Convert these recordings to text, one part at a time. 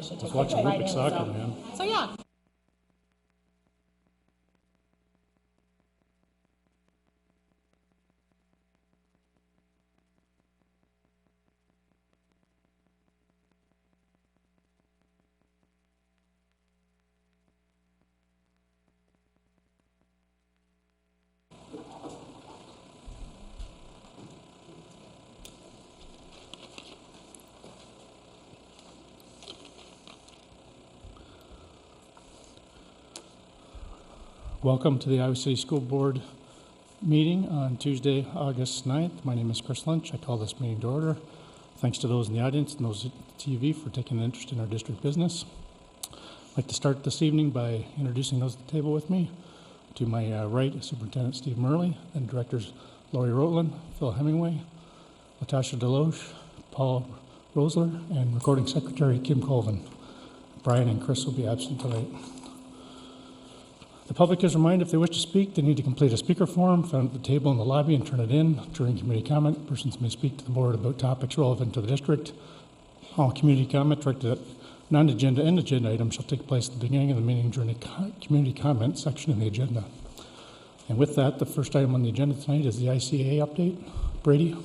should Let's take watch it right Olympic in. soccer, man. So yeah. Welcome to the Iowa City School Board meeting on Tuesday, August 9th. My name is Chris Lynch. I call this meeting to order. Thanks to those in the audience and those at TV for taking an interest in our district business. I'd like to start this evening by introducing those at the table with me. To my right, Superintendent Steve Murley, and Directors Lori Rotland, Phil Hemingway, Latasha Deloche, Paul Rosler, and Recording Secretary Kim Colvin. Brian and Chris will be absent tonight. The public is reminded if they wish to speak, they need to complete a speaker form found at the table in the lobby and turn it in. During community comment, persons may speak to the board about topics relevant to the district. All community comment directed at non-agenda and agenda items shall take place at the beginning of the meeting during the community comment section of the agenda. And with that, the first item on the agenda tonight is the ICA update. Brady.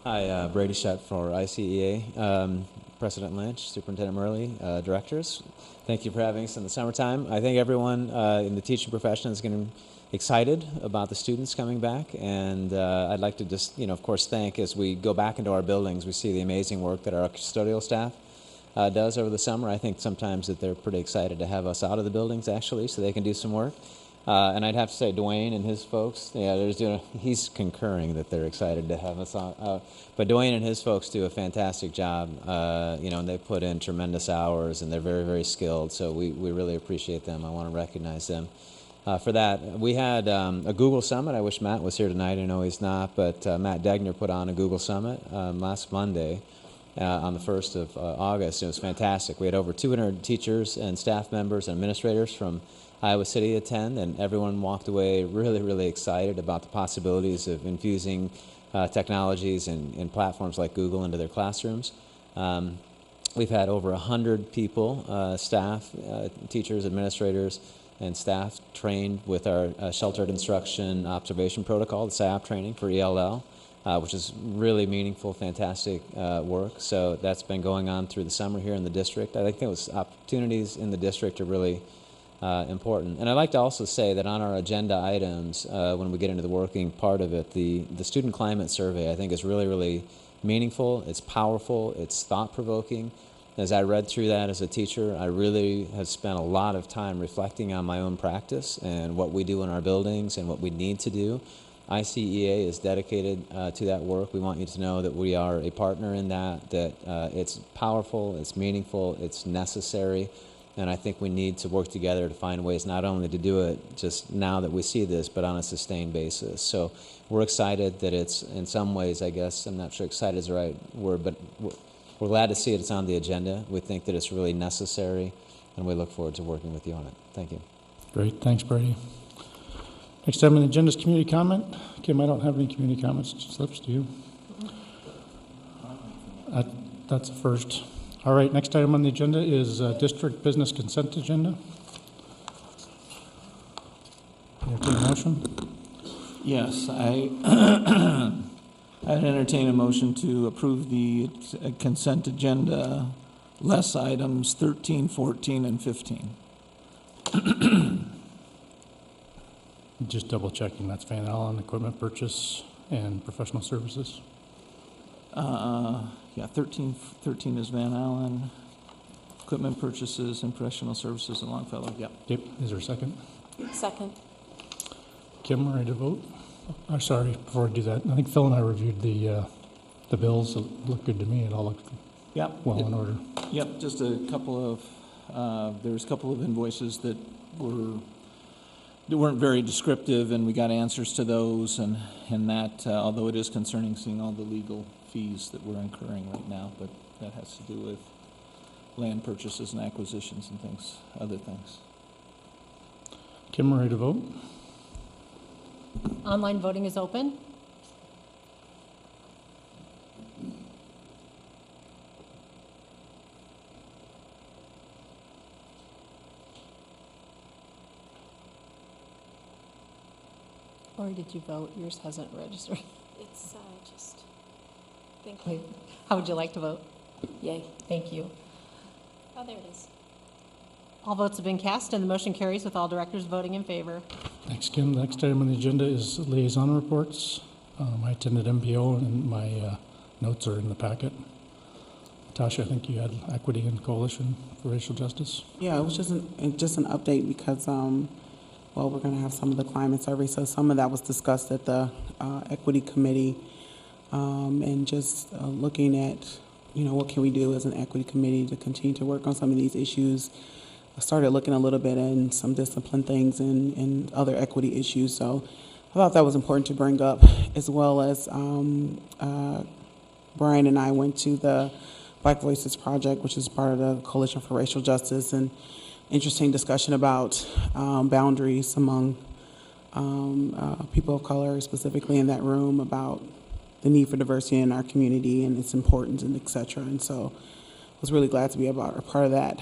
Hi, Brady Shutt for ICEA. President Lynch, Superintendent Murley, directors. Thank you for having us in the summertime. I think everyone in the teaching profession is getting excited about the students coming back, and I'd like to just, of course, thank, as we go back into our buildings, we see the amazing work that our custodial staff does over the summer. I think sometimes that they're pretty excited to have us out of the buildings, actually, so they can do some work. And I'd have to say, Dwayne and his folks, he's concurring that they're excited to have us out. But Dwayne and his folks do a fantastic job, and they put in tremendous hours, and they're very, very skilled. So we really appreciate them. I want to recognize them for that. We had a Google Summit. I wish Matt was here tonight. I know he's not, but Matt Degner put on a Google Summit last Monday on the 1st of August. It was fantastic. We had over 200 teachers and staff members and administrators from Iowa City attend, and everyone walked away really, really excited about the possibilities of infusing technologies and platforms like Google into their classrooms. We've had over 100 people, staff, teachers, administrators, and staff trained with our Sheltered Instruction Observation Protocol, the SAP training for ELL, which is really meaningful, fantastic work. So that's been going on through the summer here in the district. I think those opportunities in the district are really important. And I'd like to also say that on our agenda items, when we get into the working part of it, the student climate survey I think is really, really meaningful. It's powerful. It's thought-provoking. As I read through that as a teacher, I really have spent a lot of time reflecting on my own practice and what we do in our buildings and what we need to do. ICEA is dedicated to that work. We want you to know that we are a partner in that it's powerful, it's meaningful, it's necessary. And I think we need to work together to find ways not only to do it just now that we see this, but on a sustained basis. So we're excited that it's, in some ways, I guess, I'm not sure excited is the right word, but we're glad to see it's on the agenda. We think that it's really necessary, and we look forward to working with you on it. Thank you. Great. Thanks, Brady. Next item on the agenda is community comment. Kim, I don't have any community comments. Slips to you. That's the first. All right, next item on the agenda is district business consent agenda. Entertain a motion? Yes, I'd entertain a motion to approve the consent agenda, less items 13, 14, and 15. Just double checking, that's Van Allen, equipment purchase, and professional services. Yeah, 13 is Van Allen, equipment purchases and professional services in Longfellow. Yep. Yep, is there a second? Second. Kim, ready to vote? Oh, sorry, before I do that, I think Phil and I reviewed the bills. It looked good to me. It all looked well in order. Yep, just a couple of, there's a couple of invoices that weren't very descriptive, and we got answers to those, and that, although it is concerning seeing all the legal fees that we're incurring right now, but that has to do with land purchases and acquisitions and things, other things. Kim, ready to vote? Online voting is open. Lori, did you vote? Yours hasn't registered. It's just, thank Wait, you. how would you like to vote? Yay. Thank you. Oh, there it is. All votes have been cast, and the motion carries with all directors voting in favor. Thanks, Kim. The next item on the agenda is liaison reports. I attended MPO, and my notes are in the packet. Tasha, I think you had Equity and Coalition for Racial Justice. Yeah, it was just an update because, well, we're going to have some of the climate survey, so some of that was discussed at the Equity Committee, and just looking at, what can we do as an Equity Committee to continue to work on some of these issues. I started looking a little bit in some discipline things and other equity issues, so I thought that was important to bring up, as well as Brian and I went to the Black Voices Project, which is part of the Coalition for Racial Justice, and interesting discussion about boundaries among people of color, specifically in that room, about the need for diversity in our community and its importance, and et cetera. And so I was really glad to be a part of that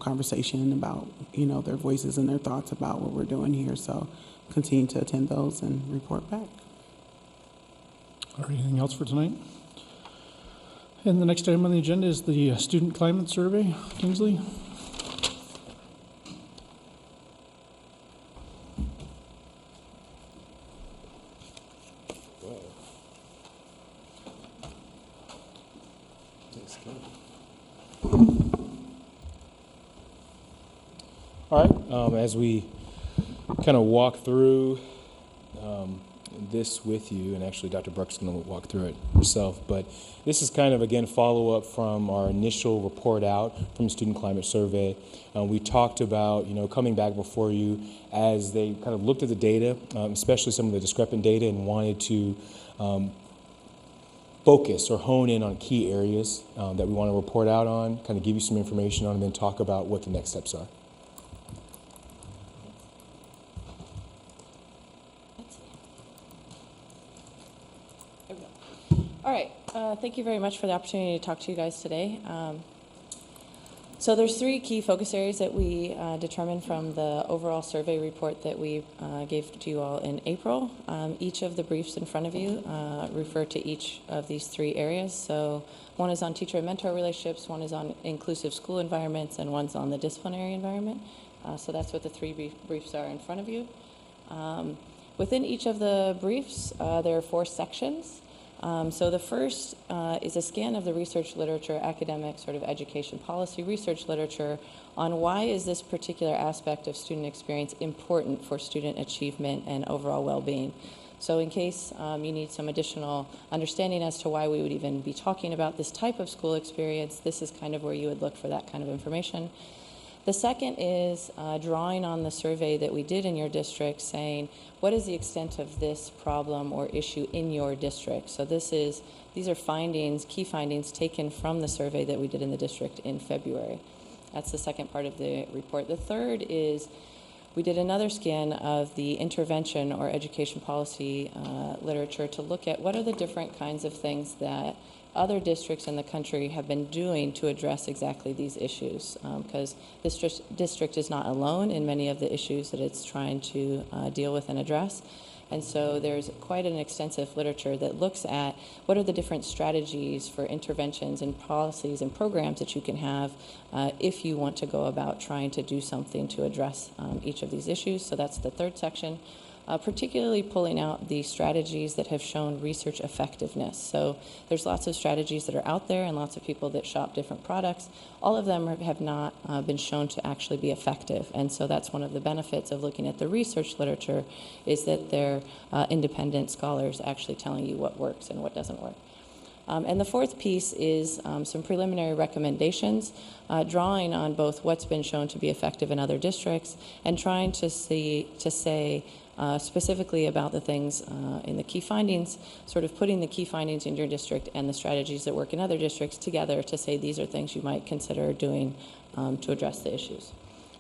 conversation about, their voices and their thoughts about what we're doing here. So continue to attend those and report back. All right, anything else for tonight? And the next item on the agenda is the Student Climate Survey. Kingsley? All right, as we kind of walk through this with you, and actually Dr. Brooks is going to walk through it herself, but this is kind of, again, follow-up from our initial report out from the Student Climate Survey. We talked about, coming back before you as they kind of looked at the data, especially some of the discrepant data, and wanted to focus or hone in on key areas that we want to report out on, kind of give you some information on, and then talk about what the next steps are. All right, thank you very much for the opportunity to talk to you guys today. So there's three key focus areas that we determined from the overall survey report that we gave to you all in April. Each of the briefs in front of you refer to each of these three areas. So one is on teacher and mentor relationships, one is on inclusive school environments, and one's on the disciplinary environment. So that's what the three briefs are in front of you. Within each of the briefs, there are 4 sections. So the first is a scan of the research literature, academic sort of education policy research literature on why is this particular aspect of student experience important for student achievement and overall well-being. So in case you need some additional understanding as to why we would even be talking about this type of school experience, this is kind of where you would look for that kind of information. The second is drawing on the survey that we did in your district, saying what is the extent of this problem or issue in your district. So these are findings, key findings taken from the survey that we did in the district in February. That's the second part of the report. The third is we did another scan of the intervention or education policy literature to look at what are the different kinds of things that other districts in the country have been doing to address exactly these issues, because this district is not alone in many of the issues that it's trying to deal with and address. And so there's quite an extensive literature that looks at what are the different strategies for interventions and policies and programs that you can have if you want to go about trying to do something to address each of these issues. So that's the third section. Particularly pulling out the strategies that have shown research effectiveness. So there's lots of strategies that are out there and lots of people that shop different products. All of them have not been shown to actually be effective. And so that's one of the benefits of looking at the research literature, is that they're independent scholars actually telling you what works and what doesn't work. And the fourth piece is some preliminary recommendations, drawing on both what's been shown to be effective in other districts and trying to say specifically about the things in the key findings, sort of putting the key findings in your district and the strategies that work in other districts together to say these are things you might consider doing to address the issues.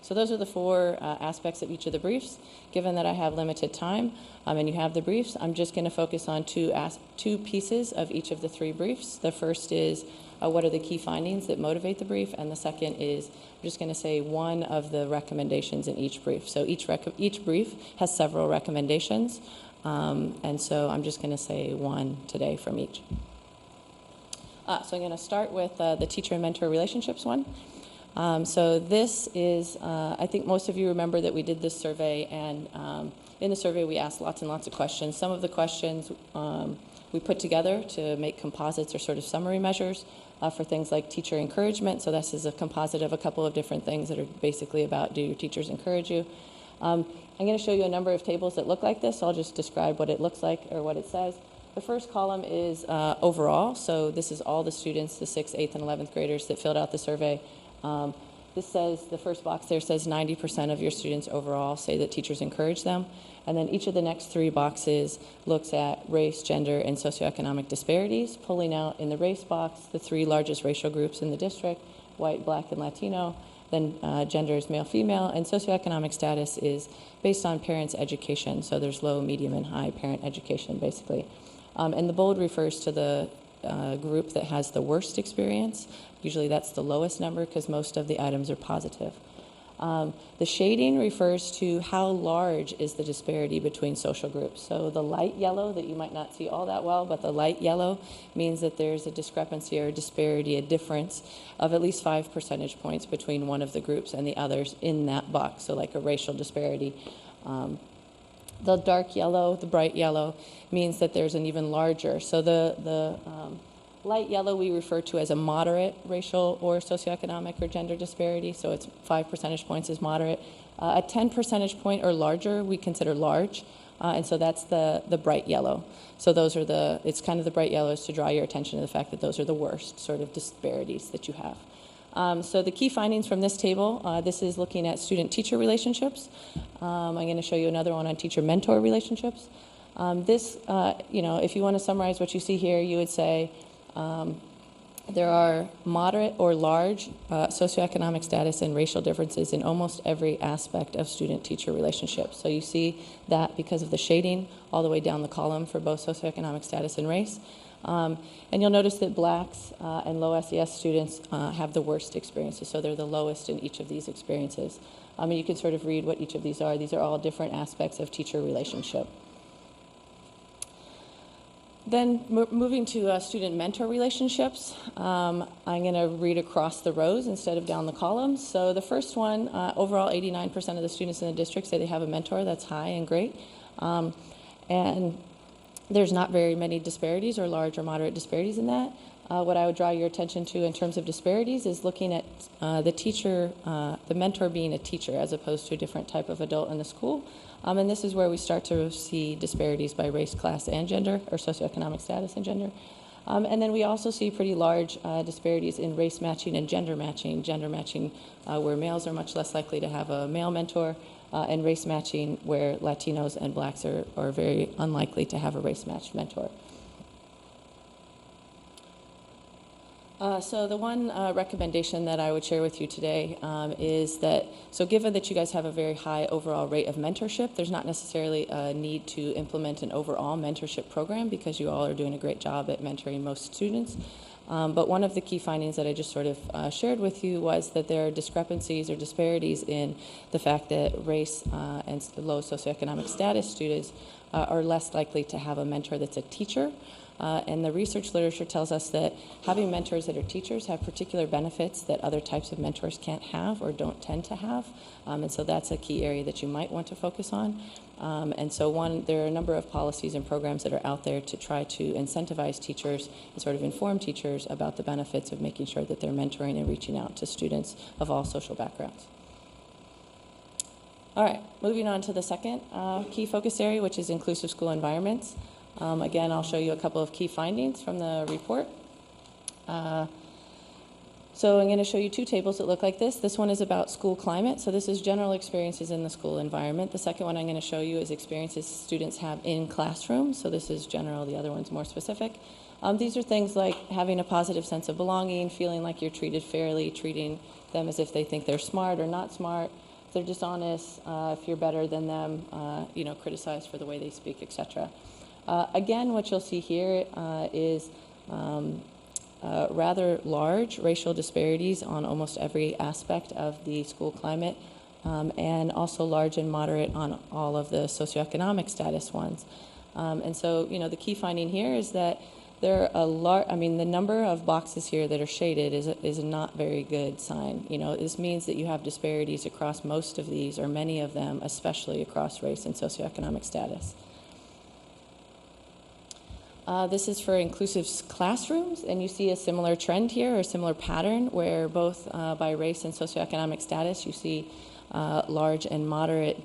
So those are the 4 aspects of each of the briefs. Given that I have limited time and you have the briefs, I'm just going to focus on 2 pieces of each of the 3 briefs. The first is what are the key findings that motivate the brief, and the second is I'm just going to say one of the recommendations in each brief. So each brief has several recommendations. And so I'm just going to say one today from each. So I'm going to start with the teacher and mentor relationships one. So this is, I think most of you remember that we did this survey, and in the survey we asked lots and lots of questions. Some of the questions we put together to make composites or sort of summary measures for things like teacher encouragement. So this is a composite of a couple of different things that are basically about, do your teachers encourage you? I'm going to show you a number of tables that look like this. So I'll just describe what it looks like or what it says. The first column is overall. So this is all the students, the 6th, 8th, and 11th graders that filled out the survey. This says, the first box there says 90% of your students overall say that teachers encourage them. And then each of the next 3 boxes looks at race, gender, and socioeconomic disparities, pulling out in the race box the 3 largest racial groups in the district, white, black, and Latino. Then gender is male, female, and socioeconomic status is based on parents' education. So there's low, medium, and high parent education, basically. And the bold refers to the group that has the worst experience. Usually that's the lowest number because most of the items are positive. The shading refers to how large is the disparity between social groups. So the light yellow that you might not see all that well, but the light yellow means that there's a discrepancy or a disparity, a difference of at least 5 percentage points between one of the groups and the others in that box, so like a racial disparity. The dark yellow, the bright yellow, means that there's an even larger. So the light yellow we refer to as a moderate racial or socioeconomic or gender disparity, so it's 5 percentage points is moderate. A 10 percentage point or larger we consider large, and so that's the bright yellow. So those are it's kind of the bright yellows to draw your attention to the fact that those are the worst sort of disparities that you have. So the key findings from this table, this is looking at student-teacher relationships. I'm going to show you another one on teacher-mentor relationships. This, if you want to summarize what you see here, you would say there are moderate or large socioeconomic status and racial differences in almost every aspect of student-teacher relationships. So you see that because of the shading all the way down the column for both socioeconomic status and race. And you'll notice that blacks and low SES students have the worst experiences, so they're the lowest in each of these experiences. And you can sort of read what each of these are. These are all different aspects of teacher relationship. Then moving to student-mentor relationships, I'm going to read across the rows instead of down the columns. So the first one, overall 89% of the students in the district say they have a mentor. That's high and great. And there's not very many disparities or large or moderate disparities in that. What I would draw your attention to in terms of disparities is looking at the mentor being a teacher as opposed to a different type of adult in the school. And this is where we start to see disparities by race, class, and gender, or socioeconomic status and gender. And then we also see pretty large disparities in race matching and gender matching. Gender matching where males are much less likely to have a male mentor, and race matching where Latinos and blacks are very unlikely to have a race-matched mentor. So the one recommendation that I would share with you today is that, so given that you guys have a very high overall rate of mentorship, there's not necessarily a need to implement an overall mentorship program because you all are doing a great job at mentoring most students. But one of the key findings that I just sort of shared with you was that there are discrepancies or disparities in the fact that race and low socioeconomic status students are less likely to have a mentor that's a teacher. And the research literature tells us that having mentors that are teachers have particular benefits that other types of mentors can't have or don't tend to have. And so that's a key area that you might want to focus on. And so there are a number of policies and programs that are out there to try to incentivize teachers and sort of inform teachers about the benefits of making sure that they're mentoring and reaching out to students of all social backgrounds. All right, moving on to the second key focus area, which is inclusive school environments. Again, I'll show you a couple of key findings from the report. So I'm going to show you 2 tables that look like this. This one is about school climate. So this is general experiences in the school environment. The second one I'm going to show you is experiences students have in classrooms. So this is general, the other one's more specific. These are things like having a positive sense of belonging, feeling like you're treated fairly, treating them as if they think they're smart or not smart, if they're dishonest, if you're better than them, criticized for the way they speak, etc. Again, what you'll see here is rather large racial disparities on almost every aspect of the school climate, and also large and moderate on all of the socioeconomic status ones. And so, the key finding here is that there are the number of boxes here that are shaded is a not very good sign. This means that you have disparities across most of these, or many of them, especially across race and socioeconomic status. This is for inclusive classrooms, and you see a similar trend here, or a similar pattern, where both by race and socioeconomic status, you see large and moderate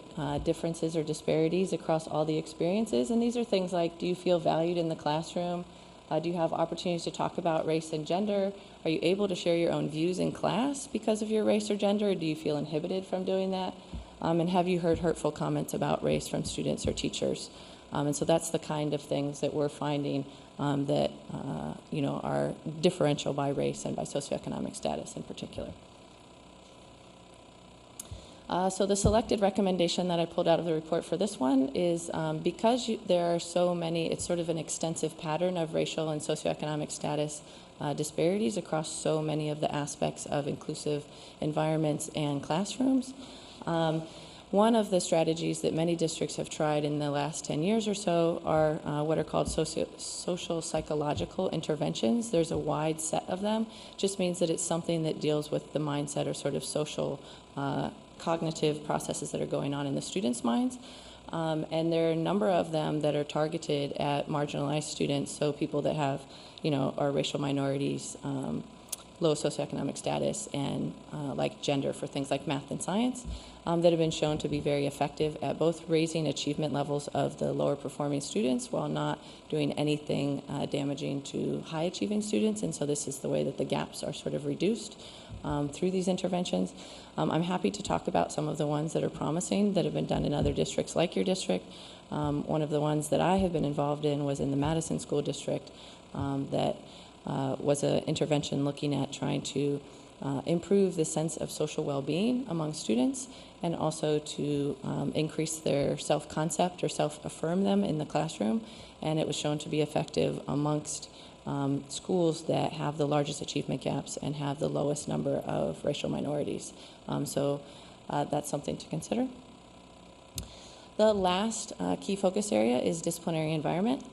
differences or disparities across all the experiences. And these are things like, do you feel valued in the classroom? Do you have opportunities to talk about race and gender? Are you able to share your own views in class because of your race or gender? Or do you feel inhibited from doing that? And have you heard hurtful comments about race from students or teachers? And so that's the kind of things that we're finding that are differential by race and by socioeconomic status in particular. So the selected recommendation that I pulled out of the report for this one is because there are so many, it's sort of an extensive pattern of racial and socioeconomic status disparities across so many of the aspects of inclusive environments and classrooms. One of the strategies that many districts have tried in the last 10 years or so are what are called social psychological interventions. There's a wide set of them. It just means that it's something that deals with the mindset or sort of social cognitive processes that are going on in the students' minds. And there are a number of them that are targeted at marginalized students, so people that have, are racial minorities, low socioeconomic status, and like gender for things like math and science, that have been shown to be very effective at both raising achievement levels of the lower performing students while not doing anything damaging to high achieving students. And so this is the way that the gaps are sort of reduced through these interventions. I'm happy to talk about some of the ones that are promising that have been done in other districts like your district. One of the ones that I have been involved in was in the Madison School District that was an intervention looking at trying to improve the sense of social well-being among students and also to increase their self-concept or self-affirm them in the classroom. And it was shown to be effective amongst schools that have the largest achievement gaps and have the lowest number of racial minorities. So that's something to consider. The last key focus area is disciplinary environment.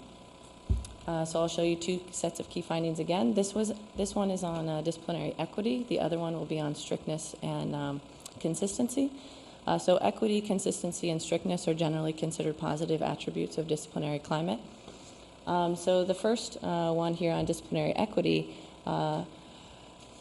So I'll show you two sets of key findings again. This one is on disciplinary equity. The other one will be on strictness and consistency. So equity, consistency, and strictness are generally considered positive attributes of disciplinary climate. So the first one here on disciplinary equity, I'll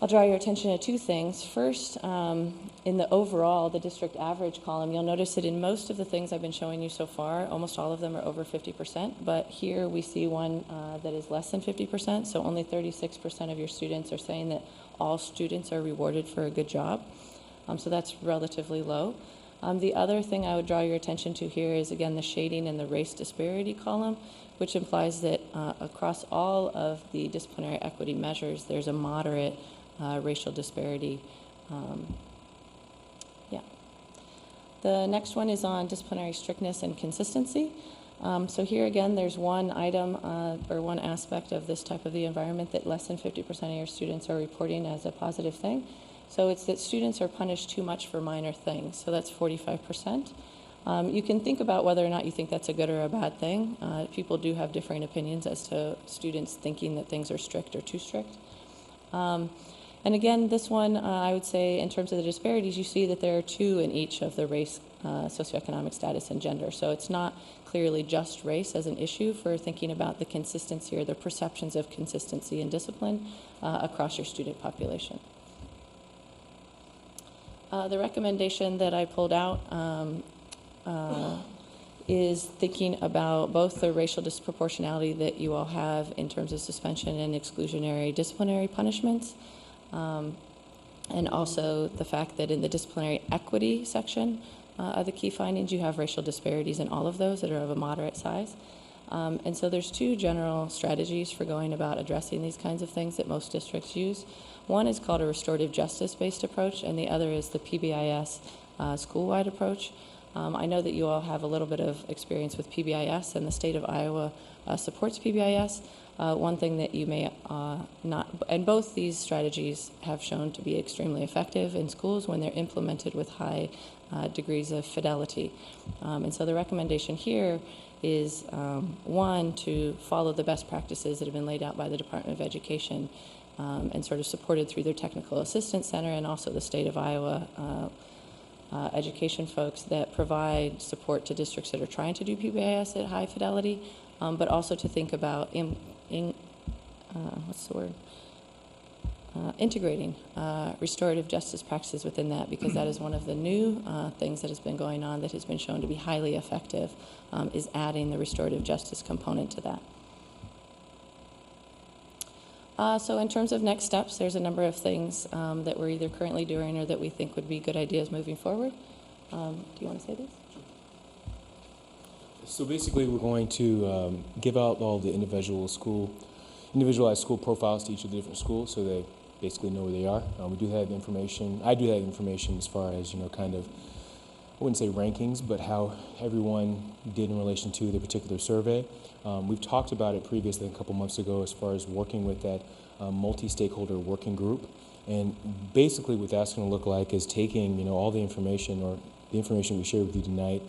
draw your attention to two things. First, in the overall, the district average column, you'll notice that in most of the things I've been showing you so far, almost all of them are over 50%, but here we see one that is less than 50%, so only 36% of your students are saying that all students are rewarded for a good job. So that's relatively low. The other thing I would draw your attention to here is, again, the shading in the race disparity column, which implies that across all of the disciplinary equity measures, there's a moderate racial disparity. The next one is on disciplinary strictness and consistency. So here again, there's one item or one aspect of this type of the environment that less than 50% of your students are reporting as a positive thing. So it's that students are punished too much for minor things. So that's 45%. You can think about whether or not you think that's a good or a bad thing. People do have differing opinions as to students thinking that things are strict or too strict. And again, this one, I would say, in terms of the disparities, you see that there are two in each of the race, socioeconomic status, and gender. So it's not clearly just race as an issue for thinking about the consistency or the perceptions of consistency and discipline across your student population. The recommendation that I pulled out is thinking about both the racial disproportionality that you all have in terms of suspension and exclusionary disciplinary punishments, and also the fact that in the disciplinary equity section of the key findings, you have racial disparities in all of those that are of a moderate size. And so there's two general strategies for going about addressing these kinds of things that most districts use. One is called a restorative justice-based approach, and the other is the PBIS school-wide approach. I know that you all have a little bit of experience with PBIS, and the state of Iowa supports PBIS. One thing that you may not, and both these strategies have shown to be extremely effective in schools when they're implemented with high degrees of fidelity. And so the recommendation here is, one, to follow the best practices that have been laid out by the Department of Education and sort of supported through their Technical Assistance Center and also the state of Iowa education folks that provide support to districts that are trying to do PBIS at high fidelity, but also to think about integrating restorative justice practices within that, because that is one of the new things that has been going on that has been shown to be highly effective, is adding the restorative justice component to that. So in terms of next steps, there's a number of things that we're either currently doing or that we think would be good ideas moving forward. Do you want to say this? So basically, we're going to give out all the individualized school profiles to each of the different schools, so they basically know where they are. We do have information. I do have information as far as, kind of, I wouldn't say rankings, but how everyone did in relation to the particular survey. We've talked about it previously a couple months ago as far as working with that multi-stakeholder working group. And basically what that's going to look like is taking, all the information or the information we shared with you tonight,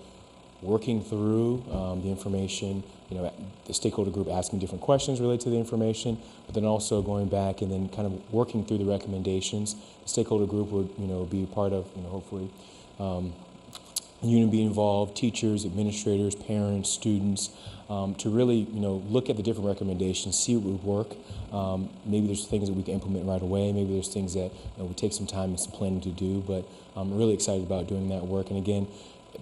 working through the information, the stakeholder group asking different questions related to the information, but then also going back and then kind of working through the recommendations. The stakeholder group would, be a part of, hopefully, union be involved, teachers, administrators, parents, students, to really, look at the different recommendations, see what would work. Maybe there's things that we can implement right away. Maybe there's things that would take some time and some planning to do, but I'm really excited about doing that work. And again,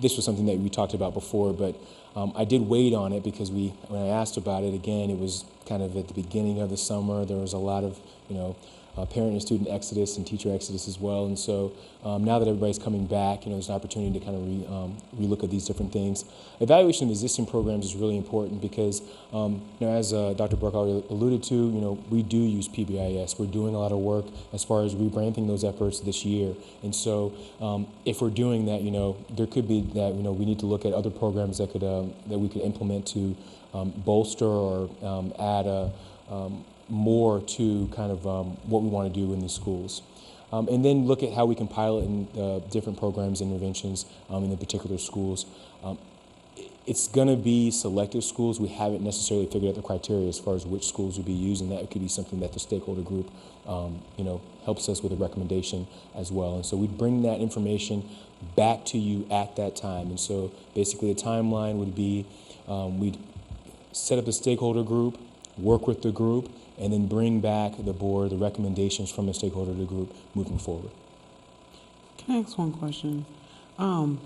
this was something that we talked about before, but I did wait on it because when I asked about it, again, it was kind of at the beginning of the summer. There was a lot of, parent and student exodus and teacher exodus as well. And so now that everybody's coming back, there's an opportunity to kind of relook at these different things. Evaluation of existing programs is really important because, as Dr. Burke already alluded to, we do use PBIS. We're doing a lot of work as far as rebranding those efforts this year. And so if we're doing that, there could be that, we need to look at other programs that could that we could implement to bolster or add more to kind of what we want to do in the schools. And then look at how we can pilot in different programs and interventions in the particular schools. It's going to be selective schools. We haven't necessarily figured out the criteria as far as which schools will be used, and that could be something that the stakeholder group, helps us with a recommendation as well. And so we bring that information back to you at that time. And so basically the timeline would be we'd set up the stakeholder group, work with the group, and then bring back the board the recommendations from the stakeholder group moving forward. Can I ask one question? I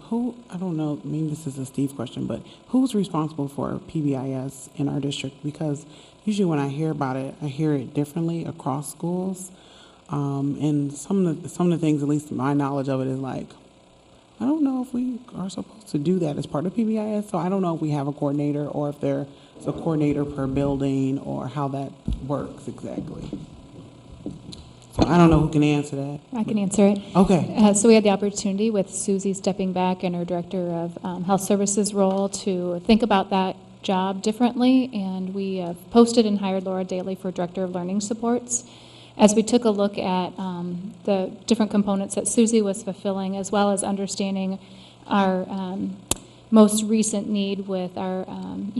don't know, maybe this is a Steve question, but who's responsible for PBIS in our district? Because usually when I hear about it, I hear it differently across schools. And some of the things, at least my knowledge of it, is like, I don't know if we are supposed to do that as part of PBIS. So I don't know if we have a coordinator or if there's a coordinator per building or how that works exactly. So I don't know who can answer that. I can answer it. Okay. So we had the opportunity with Susie stepping back in her Director of Health Services role to think about that job differently, and we posted and hired Laura Daly for Director of Learning Supports. As we took a look at the different components that Susie was fulfilling, as well as understanding our most recent need with our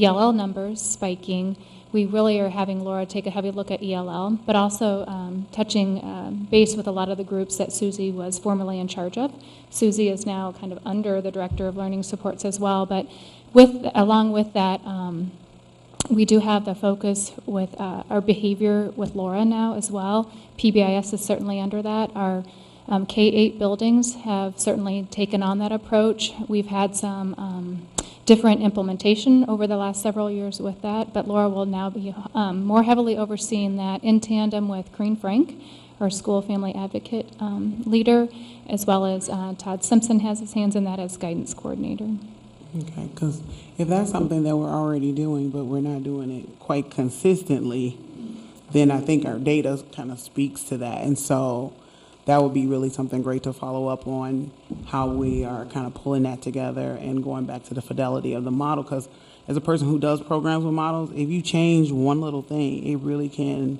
ELL numbers spiking, we really are having Laura take a heavy look at ELL, but also touching base with a lot of the groups that Susie was formerly in charge of. Susie is now kind of under the Director of Learning Supports as well, but along with that, we do have the focus with our behavior with Laura now as well. PBIS is certainly under that. Our K-8 buildings have certainly taken on that approach. We've had some different implementation over the last several years with that, but Laura will now be more heavily overseeing that in tandem with Corinne Frank, our school family advocate leader, as well as Todd Simpson has his hands in that as guidance coordinator. Okay, because if that's something that we're already doing, but we're not doing it quite consistently, then I think our data kind of speaks to that. And so that would be really something great to follow up on, how we are kind of pulling that together and going back to the fidelity of the model. Because as a person who does programs with models, if you change one little thing, it really can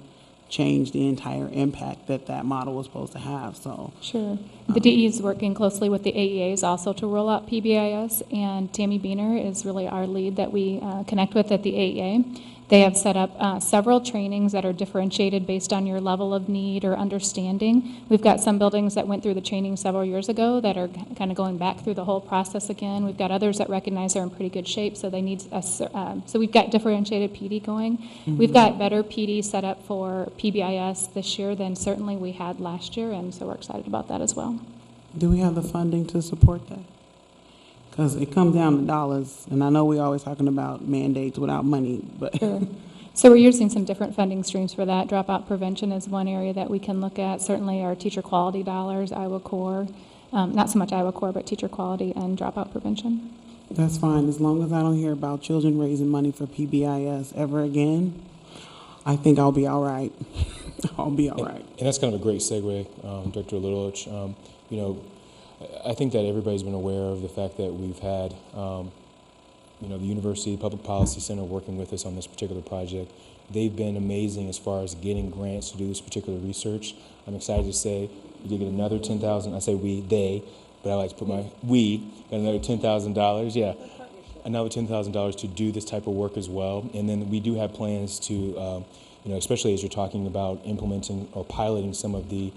change the entire impact that that model was supposed to have. So Sure. The DE is working closely with the AEAs also to roll out PBIS, and Tammy Beener is really our lead that we connect with at the AEA. They have set up several trainings that are differentiated based on your level of need or understanding. We've got some buildings that went through the training several years ago that are kind of going back through the whole process again. We've got others that recognize they're in pretty good shape, so they need us. So we've got differentiated PD going. We've got better PD set up for PBIS this year than certainly we had last year, and so we're excited about that as well. do we have the funding to support that? Because it comes down to dollars, and I know we're always talking about mandates without money, but Sure. So we're using some different funding streams for that. Dropout prevention is one area that we can look at. Certainly our teacher quality dollars, Iowa Core, not so much Iowa Core, but teacher quality and dropout prevention. that's fine. As long as I don't hear about children raising money for PBIS ever again, I think I'll be all right. I'll be all right. And that's kind of a great segue, Director Littlich. You know, I think that everybody's been aware of the fact that we've had, you know, the University Public Policy Center working with us on this particular project. They've been amazing as far as getting grants to do this particular research. I'm excited to say we did get another $10,000. I say we, they, but I like to put my we, got another $10,000. Yeah, another $10,000 to do this type of work as well. And then we do have plans to, you know, especially as you're talking about implementing or piloting some of the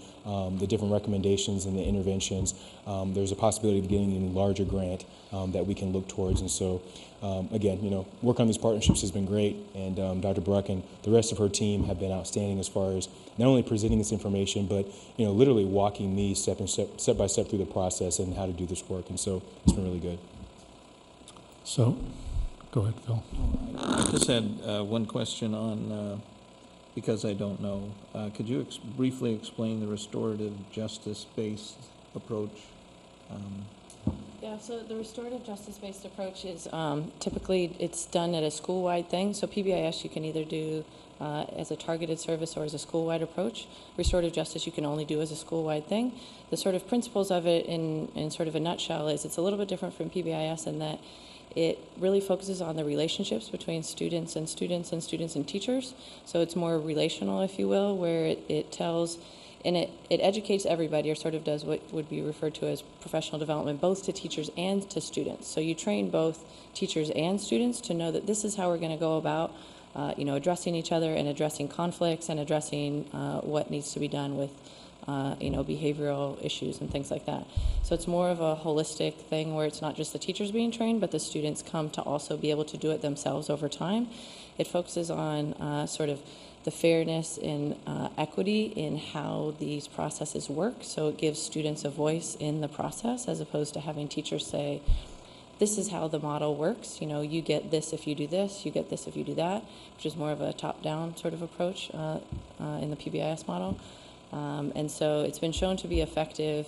different recommendations and the interventions, there's a possibility of getting an even larger grant that we can look towards. And so, again, you know, work on these partnerships has been great, and Dr. Bruck and the rest of her team have been outstanding as far as not only presenting this information, but, you know, literally walking me step by step through the process and how to do this work. And so it's been really good. So, go ahead, Phil. I just had one question on, because I don't know, could you briefly explain the restorative justice-based approach? Yeah, so the restorative justice-based approach is typically it's done at a school-wide thing. So PBIS you can either do as a targeted service or as a school-wide approach. Restorative justice you can only do as a school-wide thing. The sort of principles of it in sort of a nutshell is it's a little bit different from PBIS in that it really focuses on the relationships between students and teachers. So it's more relational, if you will, where it tells, and it educates everybody, or sort of does what would be referred to as professional development, both to teachers and to students. So you train both teachers and students to know that this is how we're going to go about, you know, addressing each other and addressing conflicts and addressing what needs to be done with you know, behavioral issues and things like that. So it's more of a holistic thing where it's not just the teachers being trained, but the students come to also be able to do it themselves over time. It focuses on sort of the fairness and equity in how these processes work. So it gives students a voice in the process as opposed to having teachers say, this is how the model works. You know, you get this if you do this, you get this if you do that, which is more of a top-down sort of approach in the PBIS model. And so it's been shown to be effective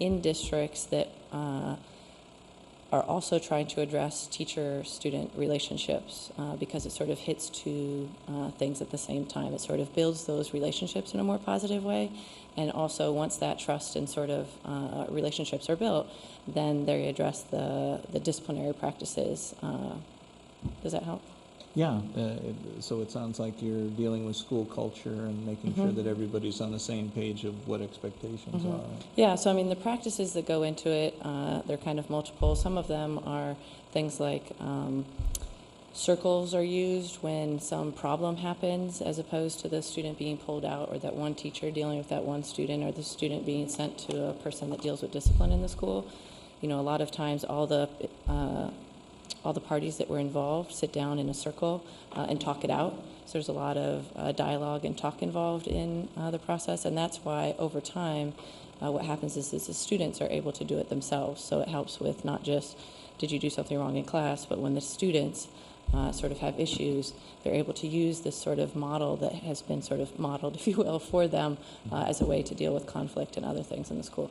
in districts that are also trying to address teacher-student relationships because it sort of hits two things at the same time. It sort of builds those relationships in a more positive way, and also once that trust and sort of relationships are built, then they address the disciplinary practices. Does that help? Yeah, so it sounds like you're dealing with school culture and making sure that everybody's on the same page of what expectations are. Yeah, so I mean, the practices that go into it, they're kind of multiple. Some of them are things like circles are used when some problem happens, as opposed to the student being pulled out, or that one teacher dealing with that one student, or the student being sent to a person that deals with discipline in the school. You know, a lot of times all the parties that were involved sit down in a circle and talk it out. So there's a lot of dialogue and talk involved in the process, and that's why over time what happens is the students are able to do it themselves. So it helps with not just did you do something wrong in class, but when the students sort of have issues, they're able to use this sort of model that has been sort of modeled, if you will, for them as a way to deal with conflict and other things in the school.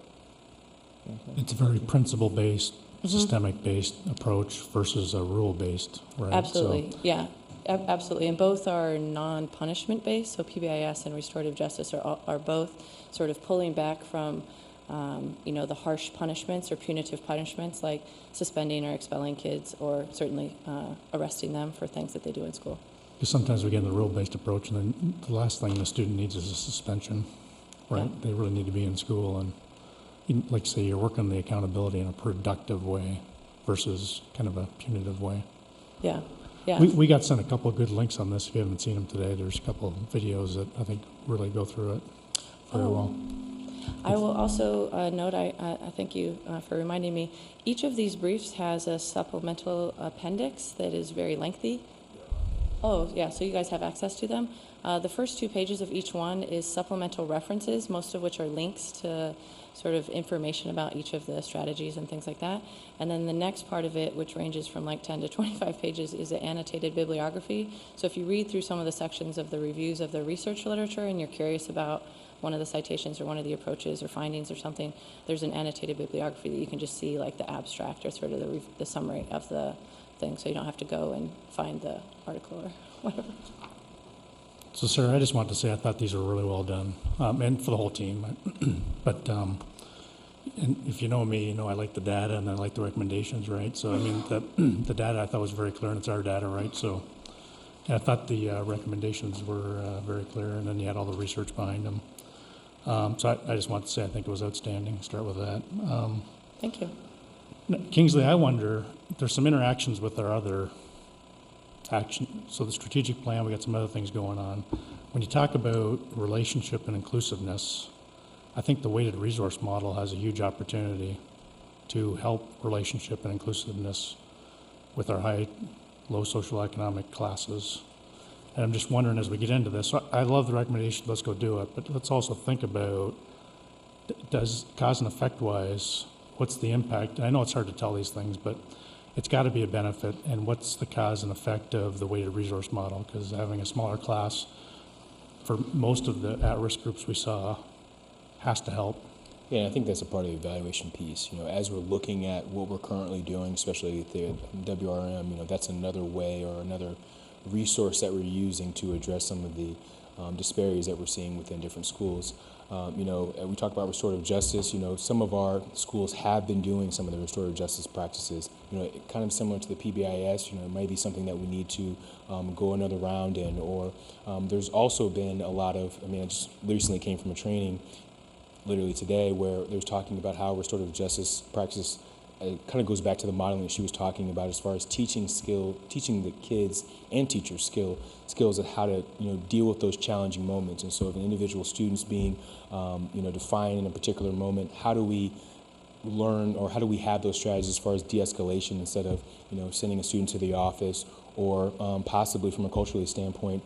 It's a very principle-based, systemic-based approach versus a rule-based, right? Absolutely, So yeah. Absolutely, and both are non-punishment based, so PBIS and restorative justice are both sort of pulling back from, the harsh punishments or punitive punishments like suspending or expelling kids, or certainly arresting them for things that they do in school. Because sometimes we get in the rule-based approach, and then the last thing the student needs is a suspension, right? Yeah. They really need to be in school, and like say you're working the accountability in a productive way versus kind of a punitive way. Yeah, yeah. We got sent a couple of good links on this. If you haven't seen them today, there's a couple of videos that I think really go through it very well. I will also note, I thank you for reminding me, each of these briefs has a supplemental appendix that is very lengthy. Oh, yeah, so you guys have access to them. The first 2 pages of each one is supplemental references, most of which are links to sort of information about each of the strategies and things like that. And then the next part of it, which ranges from like 10 to 25 pages, is an annotated bibliography. So if you read through some of the sections of the reviews of the research literature and you're curious about one of the citations or one of the approaches or findings or something, there's an annotated bibliography that you can just see like the abstract or sort of the summary of the thing, so you don't have to go and find the article or whatever. So, sir, I just wanted to say I thought these were really well done, and for the whole team. But and if you know me, you know I like the data and I like the recommendations, right? So, I mean, the data I thought was very clear, and it's our data, right? So, I thought the recommendations were very clear, and then you had all the research behind them. So I just wanted to say I think it was outstanding. Start with that. Thank you. Kingsley, I wonder, there's some interactions with our other action. So the strategic plan, we got some other things going on. When you talk about relationship and inclusiveness, I think the weighted resource model has a huge opportunity to help relationship and inclusiveness with our low socioeconomic classes. And I'm just wondering as we get into this, so I love the recommendation, let's go do it, but let's also think about, does cause and effect wise, what's the impact? And I know it's hard to tell these things, but it's got to be a benefit. And what's the cause and effect of the weighted resource model? Because having a smaller class for most of the at-risk groups we saw has to help. Yeah, I think that's a part of the evaluation piece. As we're looking at what we're currently doing, especially at the WRM, that's another way or another resource that we're using to address some of the disparities that we're seeing within different schools. We talk about restorative justice. Some of our schools have been doing some of the restorative justice practices. Kind of similar to the PBIS. It might be something that we need to go another round in. Or there's also been a lot of. I just recently came from a training, literally today, where they was talking about how restorative justice practices. It kind of goes back to the modeling that she was talking about as far as teaching the kids and teachers skills of how to deal with those challenging moments. And so if an individual student's being defined in a particular moment, how do we learn or how do we have those strategies as far as de-escalation instead of sending a student to the office or possibly from a culturally standpoint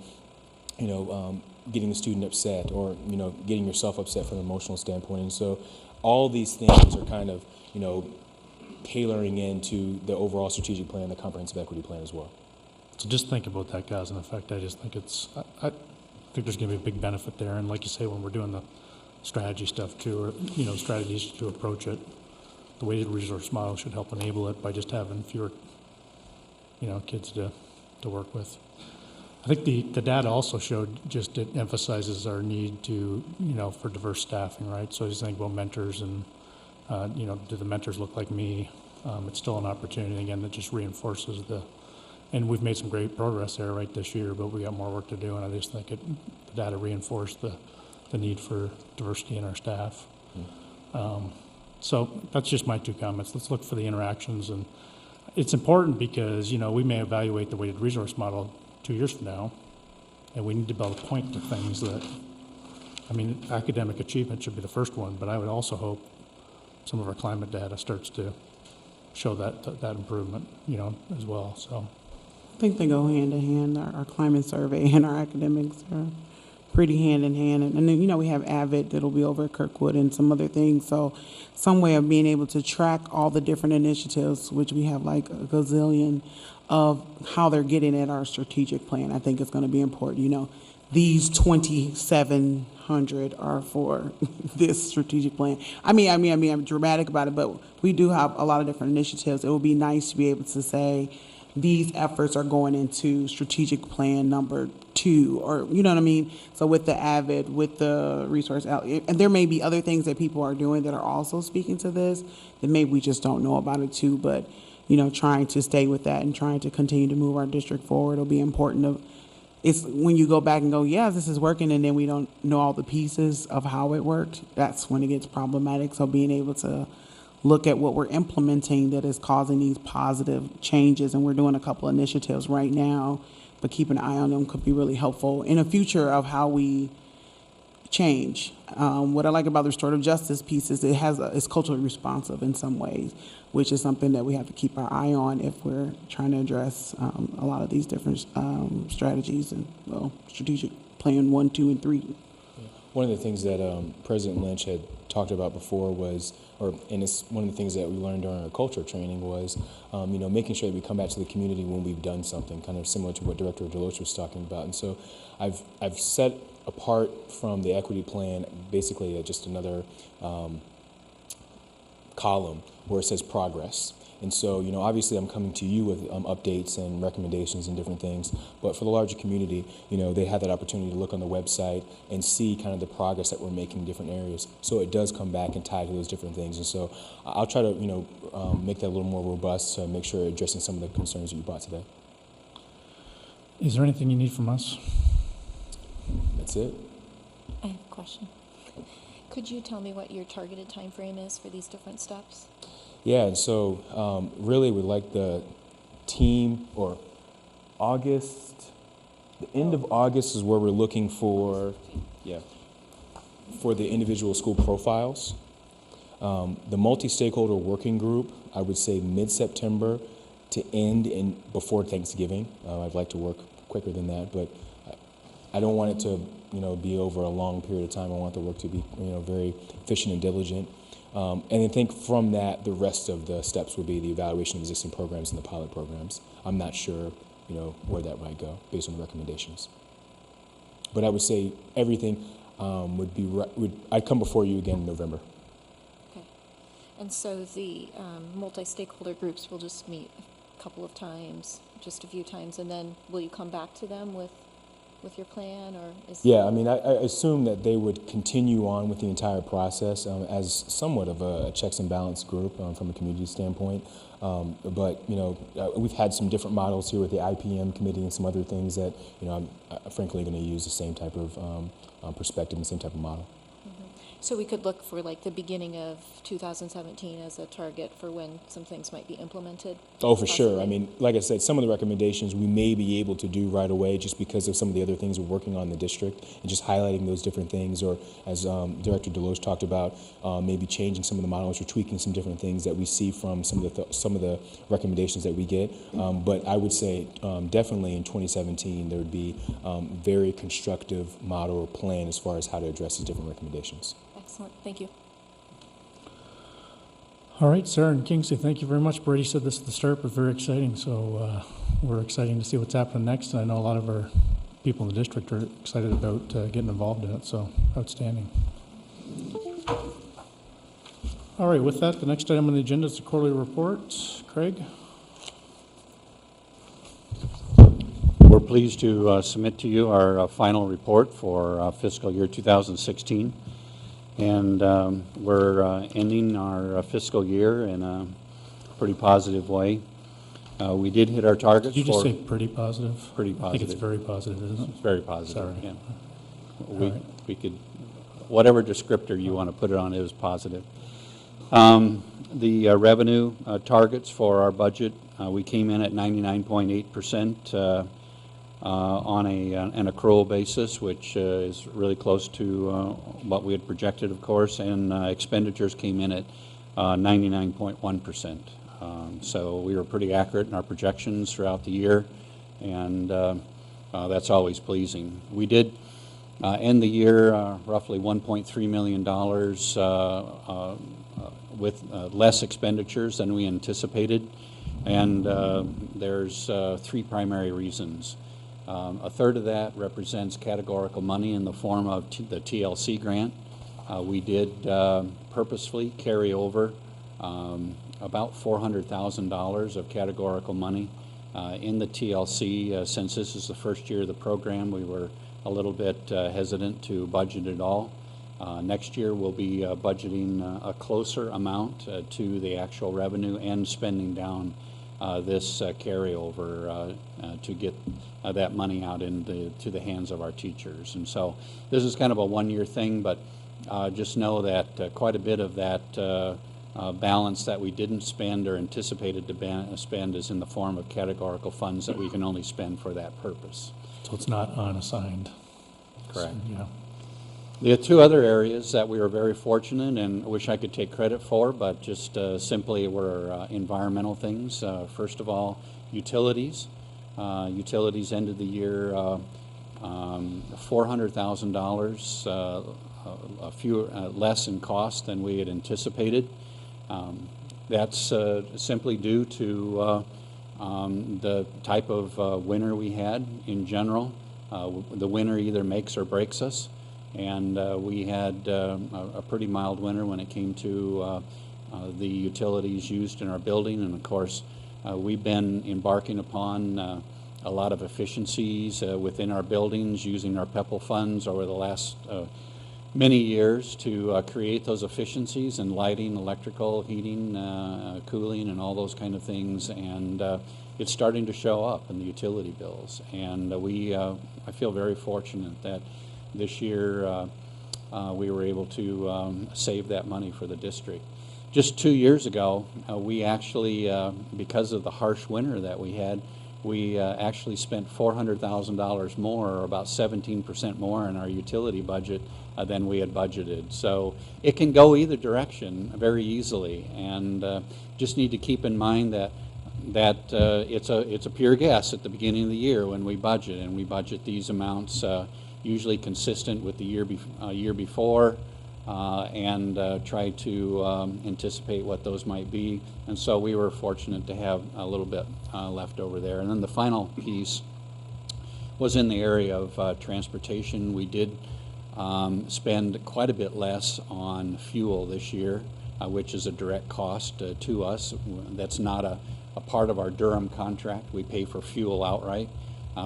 getting the student upset or getting yourself upset from an emotional standpoint. And so all these things are kind of tailoring into the overall strategic plan, the comprehensive equity plan as well. So just think about that cause and effect. I just think I think there's going to be a big benefit there. And like you say, when we're doing the strategy stuff too, or strategies to approach it, the weighted resource model should help enable it by just having fewer, kids to work with. I think the data also showed it emphasizes our need to, for diverse staffing, right? So just think about mentors and, do the mentors look like me? It's still an opportunity, again, that just reinforces and we've made some great progress there right this year, but we got more work to do, and I just think the data reinforced the need for diversity in our staff. So that's just my 2 comments. Let's look for the interactions, and it's important because, we may evaluate the weighted resource model 2 years from now, and we need to be able to point to things that, academic achievement should be the first one, but I would also hope some of our climate data starts to show that improvement, as well. So I think they go hand in hand. Our climate survey and our academics are pretty hand in hand. And then, we have AVID that'll be over at Kirkwood and some other things. So some way of being able to track all the different initiatives, which we have like a gazillion of how they're getting at our strategic plan, I think is going to be important. These 2,700 are for this strategic plan. I'm dramatic about it, but we do have a lot of different initiatives. It would be nice to be able to say, these efforts are going into strategic plan number 2, or you know what I mean? So with the AVID, with the resource out, and there may be other things that people are doing that are also speaking to this, that maybe we just don't know about it too, but, you know, trying to stay with that and trying to continue to move our district forward will be important. It's when you go back and go, yeah, this is working, and then we don't know all the pieces of how it worked, that's when it gets problematic. So being able to look at what we're implementing that is causing these positive changes, and we're doing a couple initiatives right now, but keep an eye on them could be really helpful in the future of how we change. What I like about the restorative justice piece is it's culturally responsive in some ways, which is something that we have to keep our eye on if we're trying to address a lot of these different strategies and, well, strategic plan 1, 2, and 3. One of the things that President Lynch had talked about before was, and it's one of the things that we learned during our culture training was, you know, making sure that we come back to the community when we've done something, kind of similar to what Director Deloach was talking about. And so I've set apart from the equity plan basically just another column where it says progress. And so, you know, obviously I'm coming to you with updates and recommendations and different things, but for the larger community, you know, they have that opportunity to look on the website and see kind of the progress that we're making in different areas. So it does come back and tie to those different things. And so I'll try to, you know, make that a little more robust to make sure addressing some of the concerns that you brought today. Is there anything you need from us? That's it. I have a question. Could you tell me what your targeted time frame is for these different steps? Yeah, and so really would like the team, or August, the end of August is where we're looking for, for the individual school profiles. The multi-stakeholder working group, I would say mid-September to end before Thanksgiving. I'd like to work quicker than that, but I don't want it to, you know, be over a long period of time. I want the work to be, you know, very efficient and diligent. And I think from that, the rest of the steps would be the evaluation of existing programs and the pilot programs. I'm not sure, you know, where that might go based on the recommendations. But I would say everything I'd come before you again in November. Okay. And so the multi-stakeholder groups will just meet a couple of times, just a few times, and then will you come back to them with your plan, or is Yeah, I mean, I assume that they would continue on with the entire process as somewhat of a checks and balance group from a community standpoint. But, you know, we've had some different models here with the IPM committee and some other things that, you know, I'm frankly going to use the same type of perspective and same type of model. So we could look for like the beginning of 2017 as a target for when some things might be implemented? Oh, for sure. possibly? I mean, like I said, some of the recommendations we may be able to do right away just because of some of the other things we're working on in the district and just highlighting those different things, or as Director Deloach talked about, maybe changing some of the models or tweaking some different things that we see from some of the recommendations that we get. But I would say definitely in 2017 there would be very constructive model or plan as far as how to address these different recommendations. Excellent, thank you. All right, Sarah and Kingsley, thank you very much. Brady said this at the start, but very exciting. So we're excited to see what's happening next. And I know a lot of our people in the district are excited about getting involved in it. So outstanding. All right, with that, the next item on the agenda is the quarterly report. Craig? We're pleased to submit to you our final report for fiscal year 2016. And we're ending our fiscal year in a pretty positive way. We did hit our targets. Did you just say pretty positive? Pretty positive. I think it's very positive, isn't it? It's very positive. Sorry. Yeah. We could, whatever descriptor you want to put it on, it was positive. The revenue targets for our budget, we came in at 99.8%. On an accrual basis, which is really close to what we had projected, of course, and expenditures came in at 99.1%. So we were pretty accurate in our projections throughout the year, and that's always pleasing. We did end the year roughly $1.3 million with less expenditures than we anticipated, and there's three primary reasons. A third of that represents categorical money in the form of the TLC grant. We did purposefully carry over about $400,000 of categorical money In the TLC, since this is the first year of the program, we were a little bit hesitant to budget it all. Next year, we'll be budgeting a closer amount to the actual revenue and spending down this carryover to get that money out to the hands of our teachers. And so this is kind of a one-year thing, but just know that quite a bit of that balance that we didn't spend or anticipated to spend is in the form of categorical funds that we can only spend for that purpose. So it's not unassigned. Correct. So, yeah. The two other areas that we were very fortunate and wish I could take credit for, but just simply were environmental things. First of all, utilities. Utilities ended the year $400,000, a few less in cost than we had anticipated. That's simply due to the type of winter we had in general. The winter either makes or breaks us. And we had a pretty mild winter when it came to the utilities used in our building. And of course, we've been embarking upon a lot of efficiencies within our buildings using our PEPAL funds over the last many years to create those efficiencies in lighting, electrical, heating, cooling, and all those kind of things. And it's starting to show up in the utility bills. And I feel very fortunate that this year, we were able to save that money for the district. Just 2 years ago, we actually, because of the harsh winter that we had, we actually spent $400,000 more, or about 17% more in our utility budget than we had budgeted. So it can go either direction very easily, and just need to keep in mind that it's a pure guess at the beginning of the year when we budget, and we budget these amounts usually consistent with the year before, and try to anticipate what those might be. And so we were fortunate to have a little bit left over there. And then the final piece was in the area of transportation. We did spend quite a bit less on fuel this year, which is a direct cost to us. That's not a part of our Durham contract. We pay for fuel outright.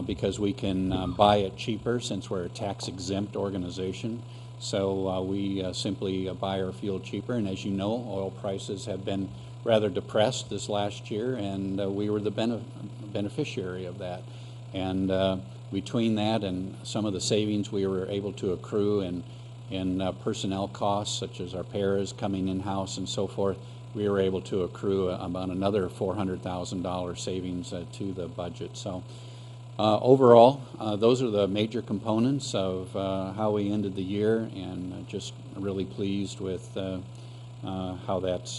Because we can buy it cheaper since we're a tax-exempt organization. So we simply buy our fuel cheaper. And as you know, oil prices have been rather depressed this last year, and we were the beneficiary of that. And between that and some of the savings we were able to accrue in personnel costs, such as our paras coming in-house and so forth, we were able to accrue about another $400,000 savings to the budget. So. Overall, those are the major components of how we ended the year, and just really pleased with how that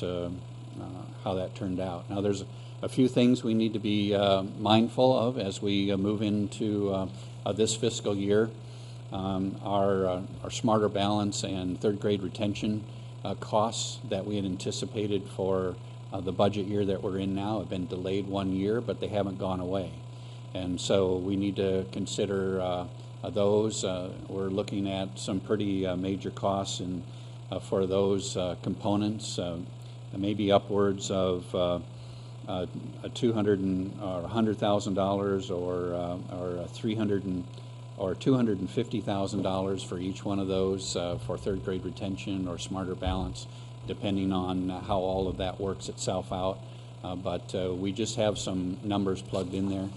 turned out. Now, there's a few things we need to be mindful of as we move into this fiscal year. Our Smarter Balance and third grade retention costs that we had anticipated for the budget year that we're in now have been delayed 1 year, but they haven't gone away. And so we need to consider those. We're looking at some pretty major costs for those components, maybe upwards of $200,000 or $100,000 or $250,000 for each one of those for third grade retention or Smarter Balance, depending on how all of that works itself out. But we just have some numbers plugged in there.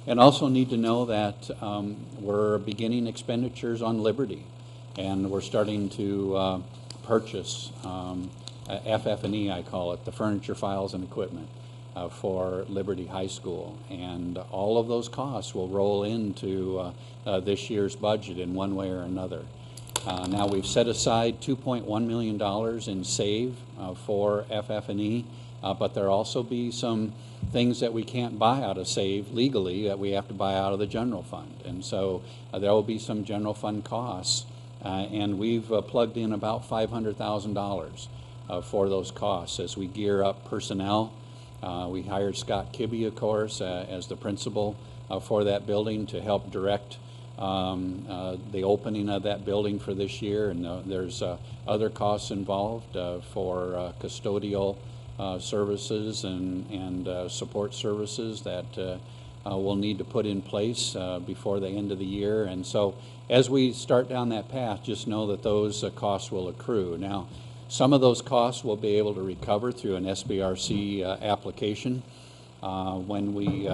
And also need to know that we're beginning expenditures on Liberty, and we're starting to purchase FF&E, I call it, the furniture, files, and equipment for Liberty High School. And all of those costs will roll into this year's budget in one way or another. Now we've set aside $2.1 million in SAVE for FF&E, but there'll also be some things that we can't buy out of SAVE legally that we have to buy out of the general fund. And so there will be some general fund costs, and we've plugged in about $500,000 for those costs as we gear up personnel. We hired Scott Kibbe, of course, as the principal for that building to help direct the opening of that building for this year. And there's other costs involved for custodial services and support services that we'll need to put in place before the end of the year. And so as we start down that path, just know that those costs will accrue. Now, some of those costs we'll be able to recover through an SBRC application when we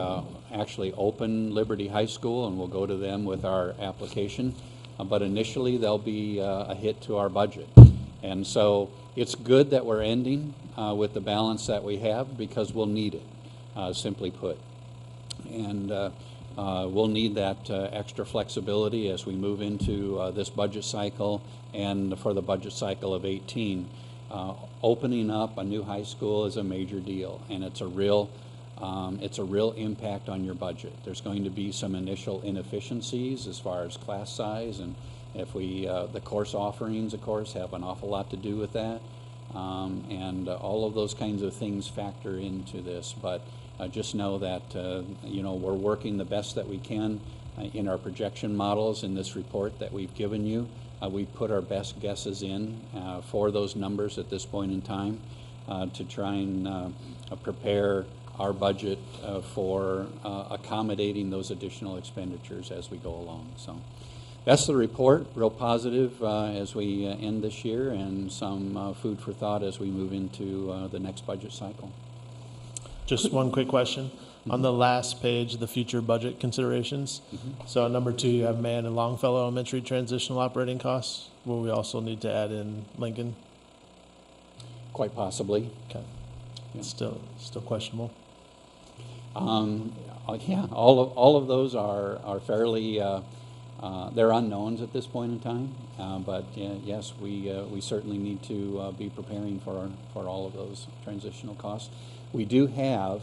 actually open Liberty High School, and we'll go to them with our application. But initially, there'll be a hit to our budget. And so it's good that we're ending with the balance that we have, because we'll need it, simply put. And we'll need that extra flexibility as we move into this budget cycle and for the budget cycle of 18. Opening up a new high school is a major deal, and it's a real impact on your budget. There's going to be some initial inefficiencies as far as class size, and if the course offerings, of course, have an awful lot to do with that. And all of those kinds of things factor into this. But just know that, we're working the best that we can in our projection models in this report that we've given you. We put our best guesses in for those numbers at this point in time to try and prepare our budget for accommodating those additional expenditures as we go along. So that's the report, real positive as we end this year, and some food for thought as we move into the next budget cycle. Just one quick question. On the last page, the future budget considerations. So at number 2, you have Mann and Longfellow Elementary transitional operating costs. Will we also need to add in Lincoln? Quite possibly. Okay. Yeah. Still questionable. Yeah, all of those are fairly they're unknowns at this point in time. But yes, we certainly need to be preparing for all of those transitional costs. We do have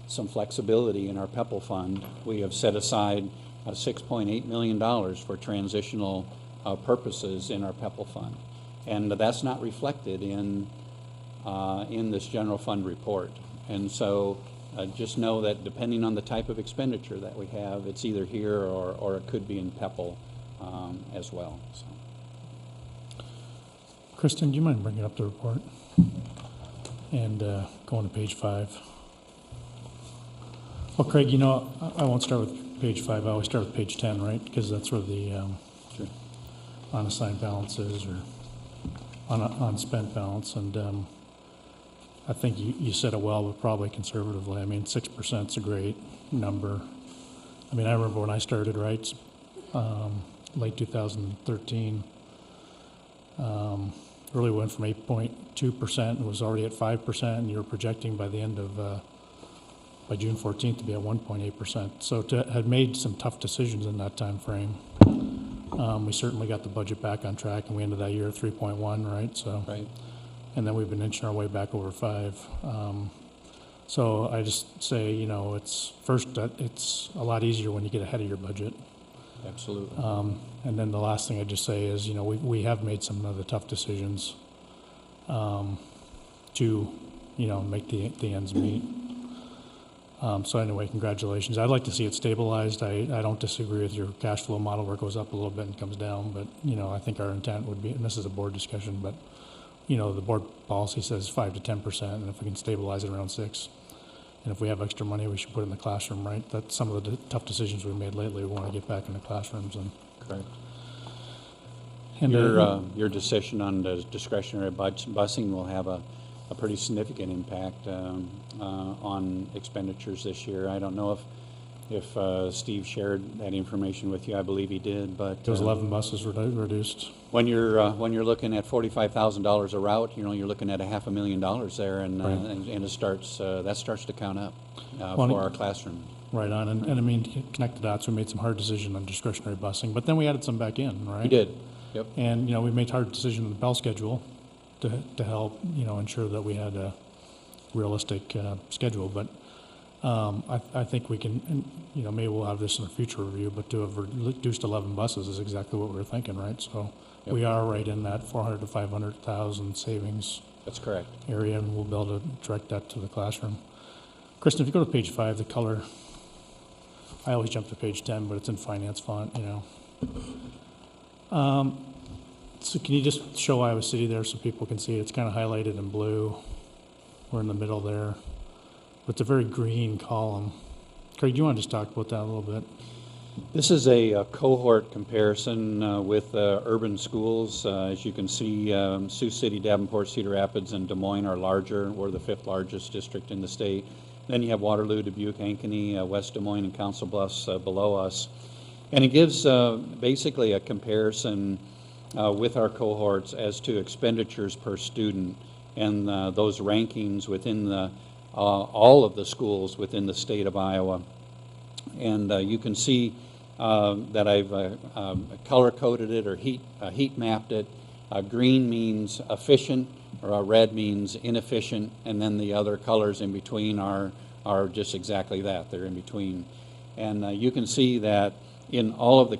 some flexibility in our PEPAL fund. We have set aside $6.8 million for transitional purposes in our PEPAL fund, and that's not reflected in this general fund report. And so just know that depending on the type of expenditure that we have, it's either here or it could be in PEPAL as well. So. Kristen, do you mind bringing up the report and going to page 5? Well, Craig, I won't start with page 5. I always start with page 10, right? Because that's where the Sure. unassigned balance is, or unspent balance. And I think you said it well, but probably conservatively. I mean, 6% is a great number. I mean, I remember when I started, right, late 2013, really went from 8.2% and was already at 5%, and you were projecting by the end of by June 14th to be at 1.8%. So had made some tough decisions in that time frame. We certainly got the budget back on track, and we ended that year at 3.1, right? So, right. And then we've been inching our way back over 5. So I just say, it's a lot easier when you get ahead of your budget. Absolutely. And then the last thing I just say is, we have made some of the tough decisions to, make the ends meet. So anyway, congratulations. I'd like to see it stabilized. I don't disagree with your cash flow model where it goes up a little bit and comes down, but, I think our intent would be, and this is a board discussion, but, the board policy says 5 to 10%, and if we can stabilize it around 6, and if we have extra money, we should put it in the classroom, right? That's some of the tough decisions we've made lately. We want to get back in the classrooms. And correct. And your decision on the discretionary busing will have a pretty significant impact on expenditures this year. I don't know if Steve shared that information with you. I believe he did, but those 11 buses reduced. When you're looking at $45,000 a route, you're looking at $500,000 there, and right. and it starts to count up Well, for our classroom. Right on, and I mean, to connect the dots, we made some hard decisions on discretionary busing, but then we added some back in, right? We did. Yep. And we made hard decisions on the bell schedule to help ensure that we had a realistic schedule. But I think we can, maybe we'll have this in a future review, but to have reduced 11 buses is exactly what we were thinking, right? So yep. We are right in that 400 to 500,000 savings. That's correct. Area, and we'll be able to direct that to the classroom. Kristen, if you go to page 5, the color. I always jump to page 10, but it's in finance font, So can you just show Iowa City there so people can see it? It's kind of highlighted in blue. We're in the middle there. But it's a very green column. Craig, do you want to just talk about that a little bit? This is a cohort comparison with urban schools. As you can see, Sioux City, Davenport, Cedar Rapids, and Des Moines are larger. We're the 5th largest district in the state. Then you have Waterloo, Dubuque, Ankeny, West Des Moines, and Council Bluffs below us. And it gives basically a comparison with our cohorts as to expenditures per student and those rankings within all of the schools within the state of Iowa. And you can see that I've color-coded it or heat mapped it. Green means efficient, or red means inefficient, and then the other colors in between are just exactly that. They're in between. And you can see that in all of the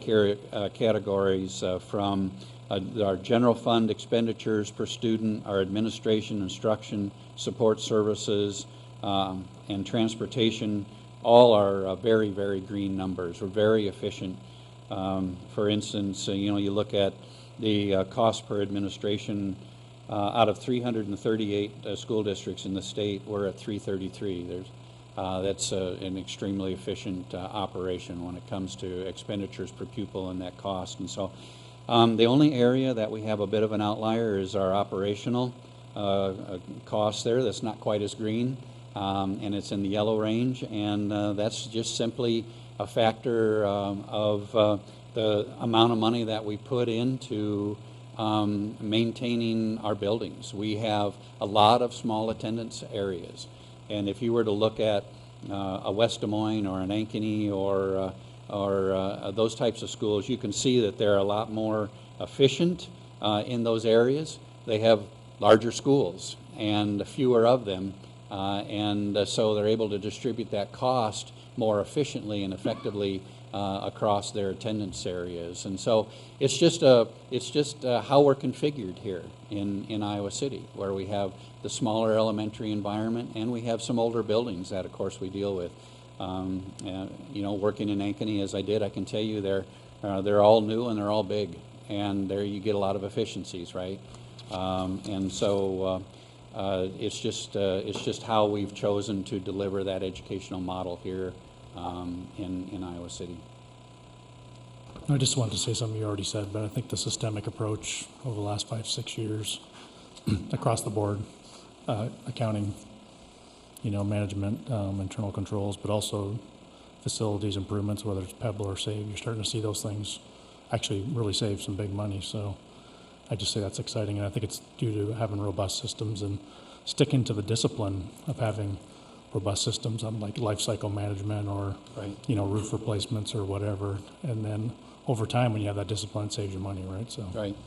categories from our general fund expenditures per student, our administration, instruction, support services, and transportation, all are very, very green numbers. We're very efficient. For instance, you look at the cost per administration out of 338 school districts in the state, we're at 333. That's an extremely efficient operation when it comes to expenditures per pupil and that cost. And so the only area that we have a bit of an outlier is our operational cost there. That's not quite as green. And it's in the yellow range, and that's just simply a factor of the amount of money that we put into maintaining our buildings. We have a lot of small attendance areas, and if you were to look at a West Des Moines or an Ankeny or those types of schools, you can see that they're a lot more efficient in those areas. They have larger schools and fewer of them. So they're able to distribute that cost more efficiently and effectively across their attendance areas. And so it's just how we're configured here in Iowa City, where we have the smaller elementary environment and we have some older buildings that, of course, we deal with. Working in Ankeny as I did, I can tell you they're all new and they're all big, and there you get a lot of efficiencies, right? It's just how we've chosen to deliver that educational model here in Iowa City. I just wanted to say something you already said, but I think the systemic approach over the last 5-6 years across the board, accounting, management, internal controls, but also facilities improvements, whether it's Pebble or Save, you're starting to see those things actually really save some big money. So I just say that's exciting, and I think it's due to having robust systems and sticking to the discipline of having robust systems on like life cycle management or roof replacements or whatever. And then over time, when you have that discipline, it saves you money, right? So right.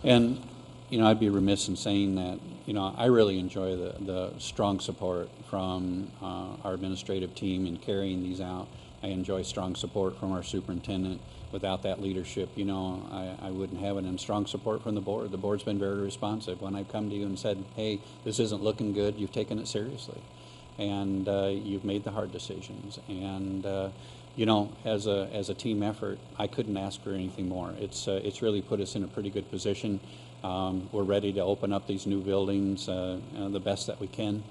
And I'd be remiss in saying that I really enjoy the strong support from our administrative team in carrying these out. I enjoy strong support from our superintendent. Without that leadership, I wouldn't have it, and strong support from the board. The board's been very responsive. When I've come to you and said, hey, this isn't looking good, you've taken it seriously. And you've made the hard decisions. And, as a team effort, I couldn't ask for anything more. It's really put us in a pretty good position. We're ready to open up these new buildings the best that we can.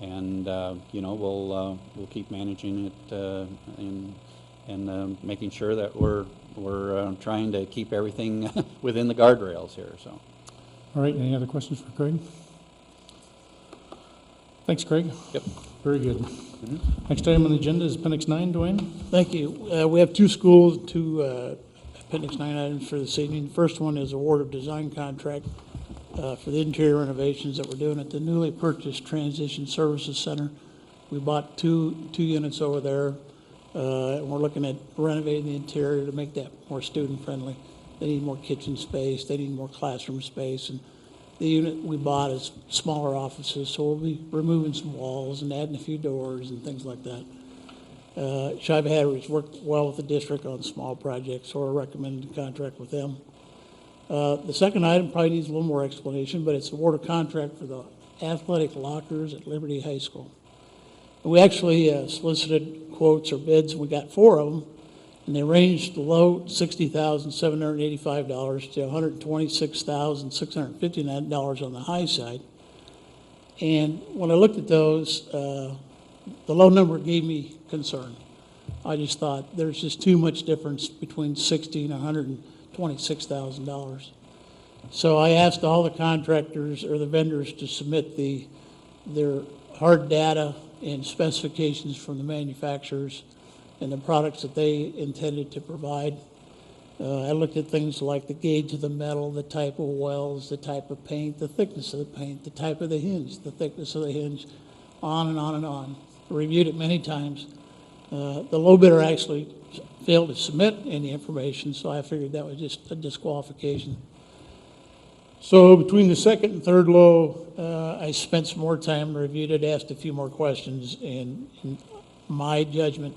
And, we'll keep managing it and making sure that we're trying to keep everything within the guardrails here. So, all right. Any other questions for Craig? Thanks, Craig. Yep. Very good. Mm-hmm. Next item on the agenda is Appendix 9. Dwayne? Thank you. We have two Appendix 9 items for this evening. The first one is award of design contract for the interior renovations that we're doing at the newly purchased Transition Services Center. We bought two units over there. And we're looking at renovating the interior to make that more student-friendly. They need more kitchen space. They need more classroom space. And the unit we bought is smaller offices, so we'll be removing some walls and adding a few doors and things like that. Shiva Hattery's worked well with the district on small projects, so we're recommending to contract with them. The second item probably needs a little more explanation, but it's award of contract for the athletic lockers at Liberty High School. We actually solicited quotes or bids, and we got 4 of them, and they ranged below $60,785 to $126,659 on the high side. And when I looked at those, the low number gave me concern. I just thought there's just too much difference between $60,000 and $126,000. So I asked all the contractors or the vendors to submit their hard data and specifications from the manufacturers and the products that they intended to provide. I looked at things like the gauge of the metal, the type of welds, the type of paint, the thickness of the paint, the type of the hinge, the thickness of the hinge, on and on and on. Reviewed it many times. The low bidder actually failed to submit any information, so I figured that was just a disqualification. So between the second and third low, I spent some more time, reviewed it, asked a few more questions, and in my judgment,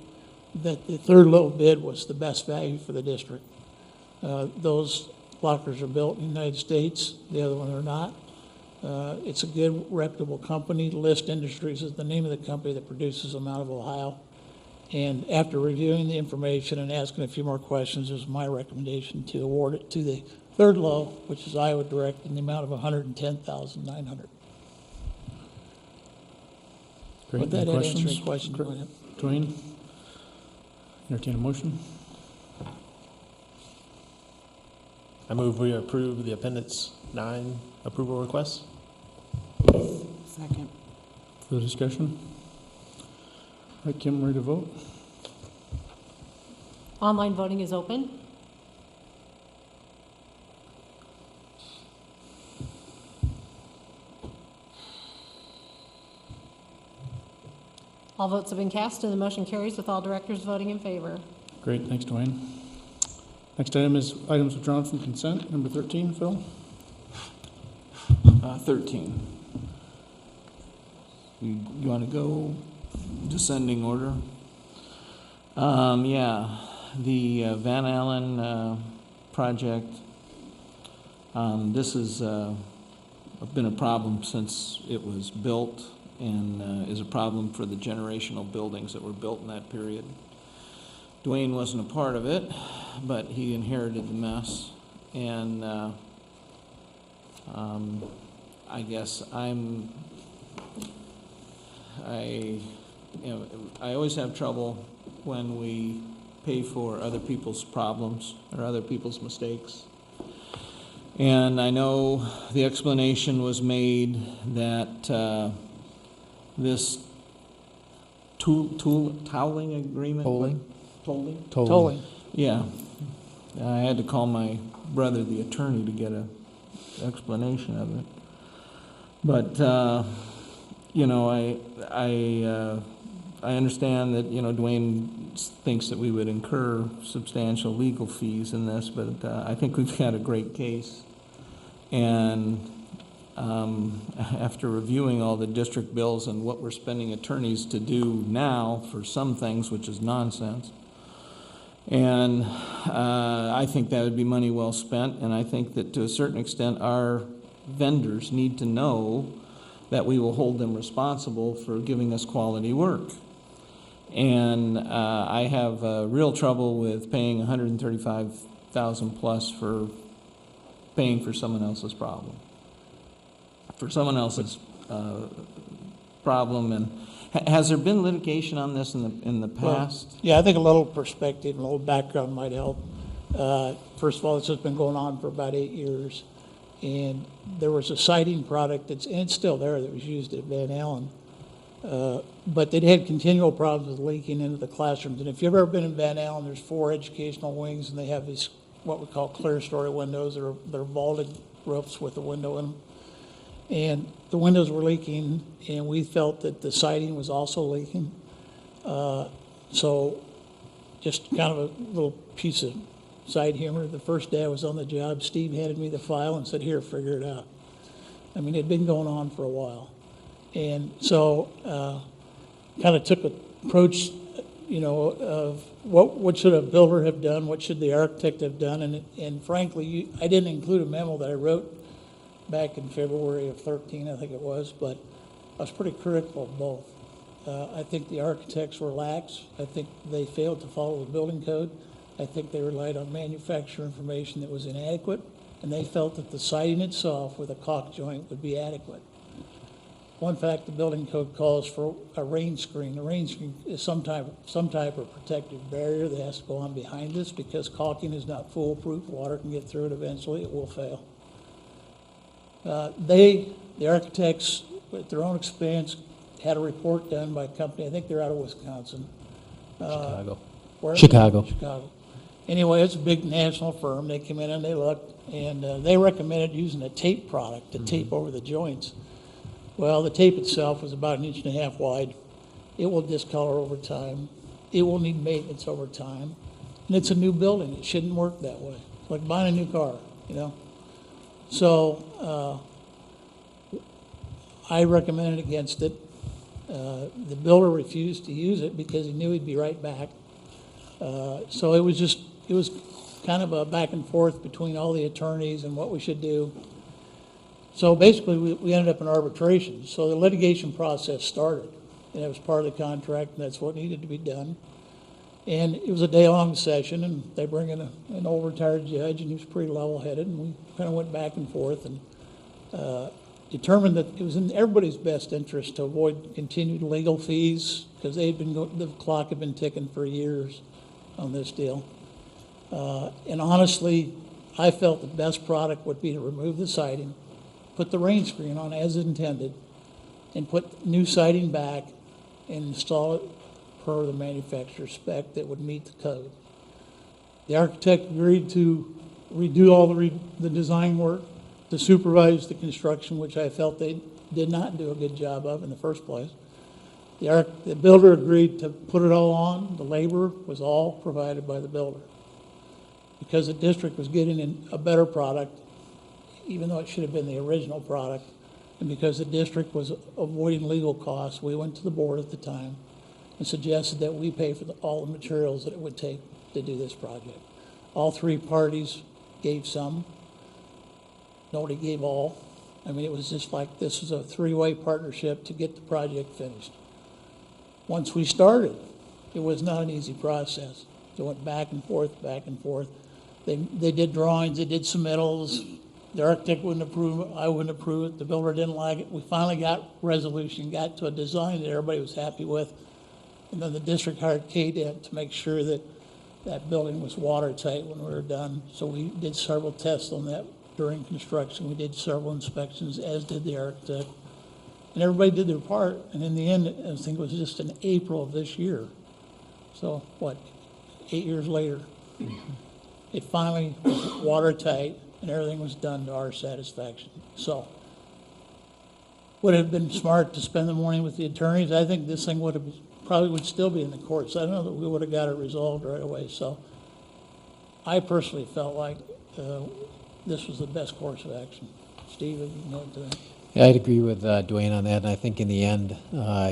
that the third low bid was the best value for the district. Those lockers are built in the United States, the other one are not. It's a good, reputable company. List Industries is the name of the company that produces them out of Ohio. And after reviewing the information and asking a few more questions, it was my recommendation to award it to the third low, which is Iowa Direct, in the amount of $110,900. Great. With that, Any answer questions? your question. Dwayne? Entertain a motion? I move we approve the Appendix 9 approval request. Second. Further discussion? All right, Kim, ready to vote? Online voting is open. All votes have been cast and the motion carries with all directors voting in favor. Great, thanks, Dwayne. Next item is items withdrawn from consent. Number 13, Phil? 13. You want to go descending order? Yeah, the Van Allen project. This has been a problem since it was built, and is a problem for the generational buildings that were built in that period. Dwayne wasn't a part of it, but he inherited the mess, and I guess I always have trouble when we pay for other people's problems or other people's mistakes. And I know the explanation was made that this toweling agreement. Tolling. Yeah. I had to call my brother, the attorney, to get an explanation of it. But, you know, I understand that, you know, Dwayne thinks that we would incur substantial legal fees in this, but I think we've got a great case. And after reviewing all the district bills and what we're spending attorneys to do now for some things, which is nonsense, and I think that would be money well spent, and I think that to a certain extent our vendors need to know that we will hold them responsible for giving us quality work. And I have real trouble with paying $135,000 plus for paying for someone else's problem. For someone else's problem. And has there been litigation on this in the past? Well, yeah, I think a little perspective, a little background might help. First of all, this has been going on for about 8 years. And there was a siding product and it's still there, that was used at Van Allen. But they'd had continual problems with leaking into the classrooms. And if you've ever been in Van Allen, there's 4 educational wings, and they have these what we call clear story windows. They're vaulted roofs with a window in them. And the windows were leaking, and we felt that the siding was also leaking. So just kind of a little piece of side humor. The first day I was on the job, Steve handed me the file and said, "Here, figure it out." I mean, it had been going on for a while. And so kind of took an approach, you know, of what should a builder have done, what should the architect have done, and frankly, I didn't include a memo that I wrote back in February of 13, I think it was, but I was pretty critical of both. I think the architects were lax. I think they failed to follow the building code. I think they relied on manufacturer information that was inadequate, and they felt that the siding itself with a caulk joint would be adequate. One fact, the building code calls for a rain screen. A rain screen is some type of protective barrier that has to go on behind this because caulking is not foolproof. Water can get through it eventually, it will fail. The architects, at their own expense, had a report done by a company, I think they're out of Wisconsin. Chicago. Where? Chicago. Chicago. Anyway, it's a big national firm. They came in and they looked, and they recommended using a tape product to tape over the joints. Well, the tape itself was about 1.5 inches wide. It will discolor over time. It will need maintenance over time. And it's a new building. It shouldn't work that way. It's like buying a new car, you know? So I recommended against it. The builder refused to use it because he knew he'd be right back. So it was kind of a back and forth between all the attorneys and what we should do. So basically, we ended up in arbitration. So the litigation process started, and it was part of the contract, and that's what needed to be done. And it was a day-long session, and they bring in an old retired judge, and he was pretty level-headed, and we kind of went back and forth and determined that it was in everybody's best interest to avoid continued legal fees because the clock had been ticking for years on this deal. And honestly, I felt the best product would be to remove the siding, put the rain screen on as intended, and put new siding back and install it per the manufacturer's spec that would meet the code. The architect agreed to redo all the design work, to supervise the construction, which I felt they did not do a good job of in the first place. The builder agreed to put it all on. The labor was all provided by the builder. Because the district was getting a better product, even though it should have been the original product, and because the district was avoiding legal costs, we went to the board at the time and suggested that we pay for all the materials that it would take to do this project. All three parties gave some. Nobody gave all. I mean, it was just like this was a three-way partnership to get the project finished. Once we started, it was not an easy process. It went back and forth, back and forth. They did drawings, they did submittals. The architect wouldn't approve it, I wouldn't approve it, the builder didn't like it. We finally got resolution, got to a design that everybody was happy with. And then the district hired KDEP to make sure that that building was watertight when we were done. So we did several tests on that during construction. We did several inspections, as did the architect. And everybody did their part. And in the end, I think it was just in April of this year. So, 8 years later, it finally was watertight and everything was done to our satisfaction. So, would it have been smart to spend the morning with the attorneys? I think this thing probably would still be in the courts. I don't know that we would have got it resolved right away. So, I personally felt like this was the best course of action. Steve, have you know to that? Yeah, I'd agree with Dwayne on that, and I think in the end,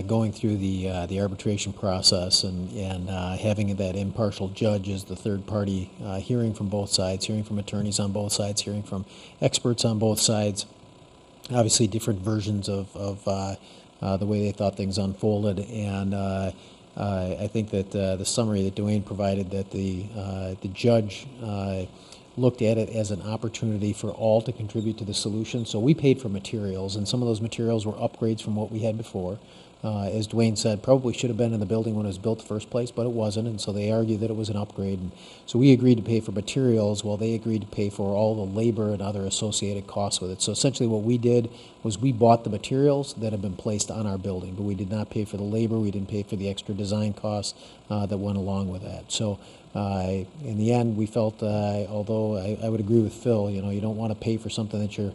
going through the arbitration process and having that impartial judge as the third party, hearing from both sides, hearing from attorneys on both sides, hearing from experts on both sides, obviously different versions of the way they thought things unfolded, and I think that the summary that Dwayne provided, that the judge looked at it as an opportunity for all to contribute to the solution. So we paid for materials, and some of those materials were upgrades from what we had before. As Dwayne said, probably should have been in the building when it was built the first place, but it wasn't, and so they argued that it was an upgrade. And so we agreed to pay for materials while they agreed to pay for all the labor and other associated costs with it. So essentially what we did was we bought the materials that have been placed on our building, but we did not pay for the labor, we didn't pay for the extra design costs that went along with that. So in the end, we felt, although I would agree with Phil, you don't want to pay for something that you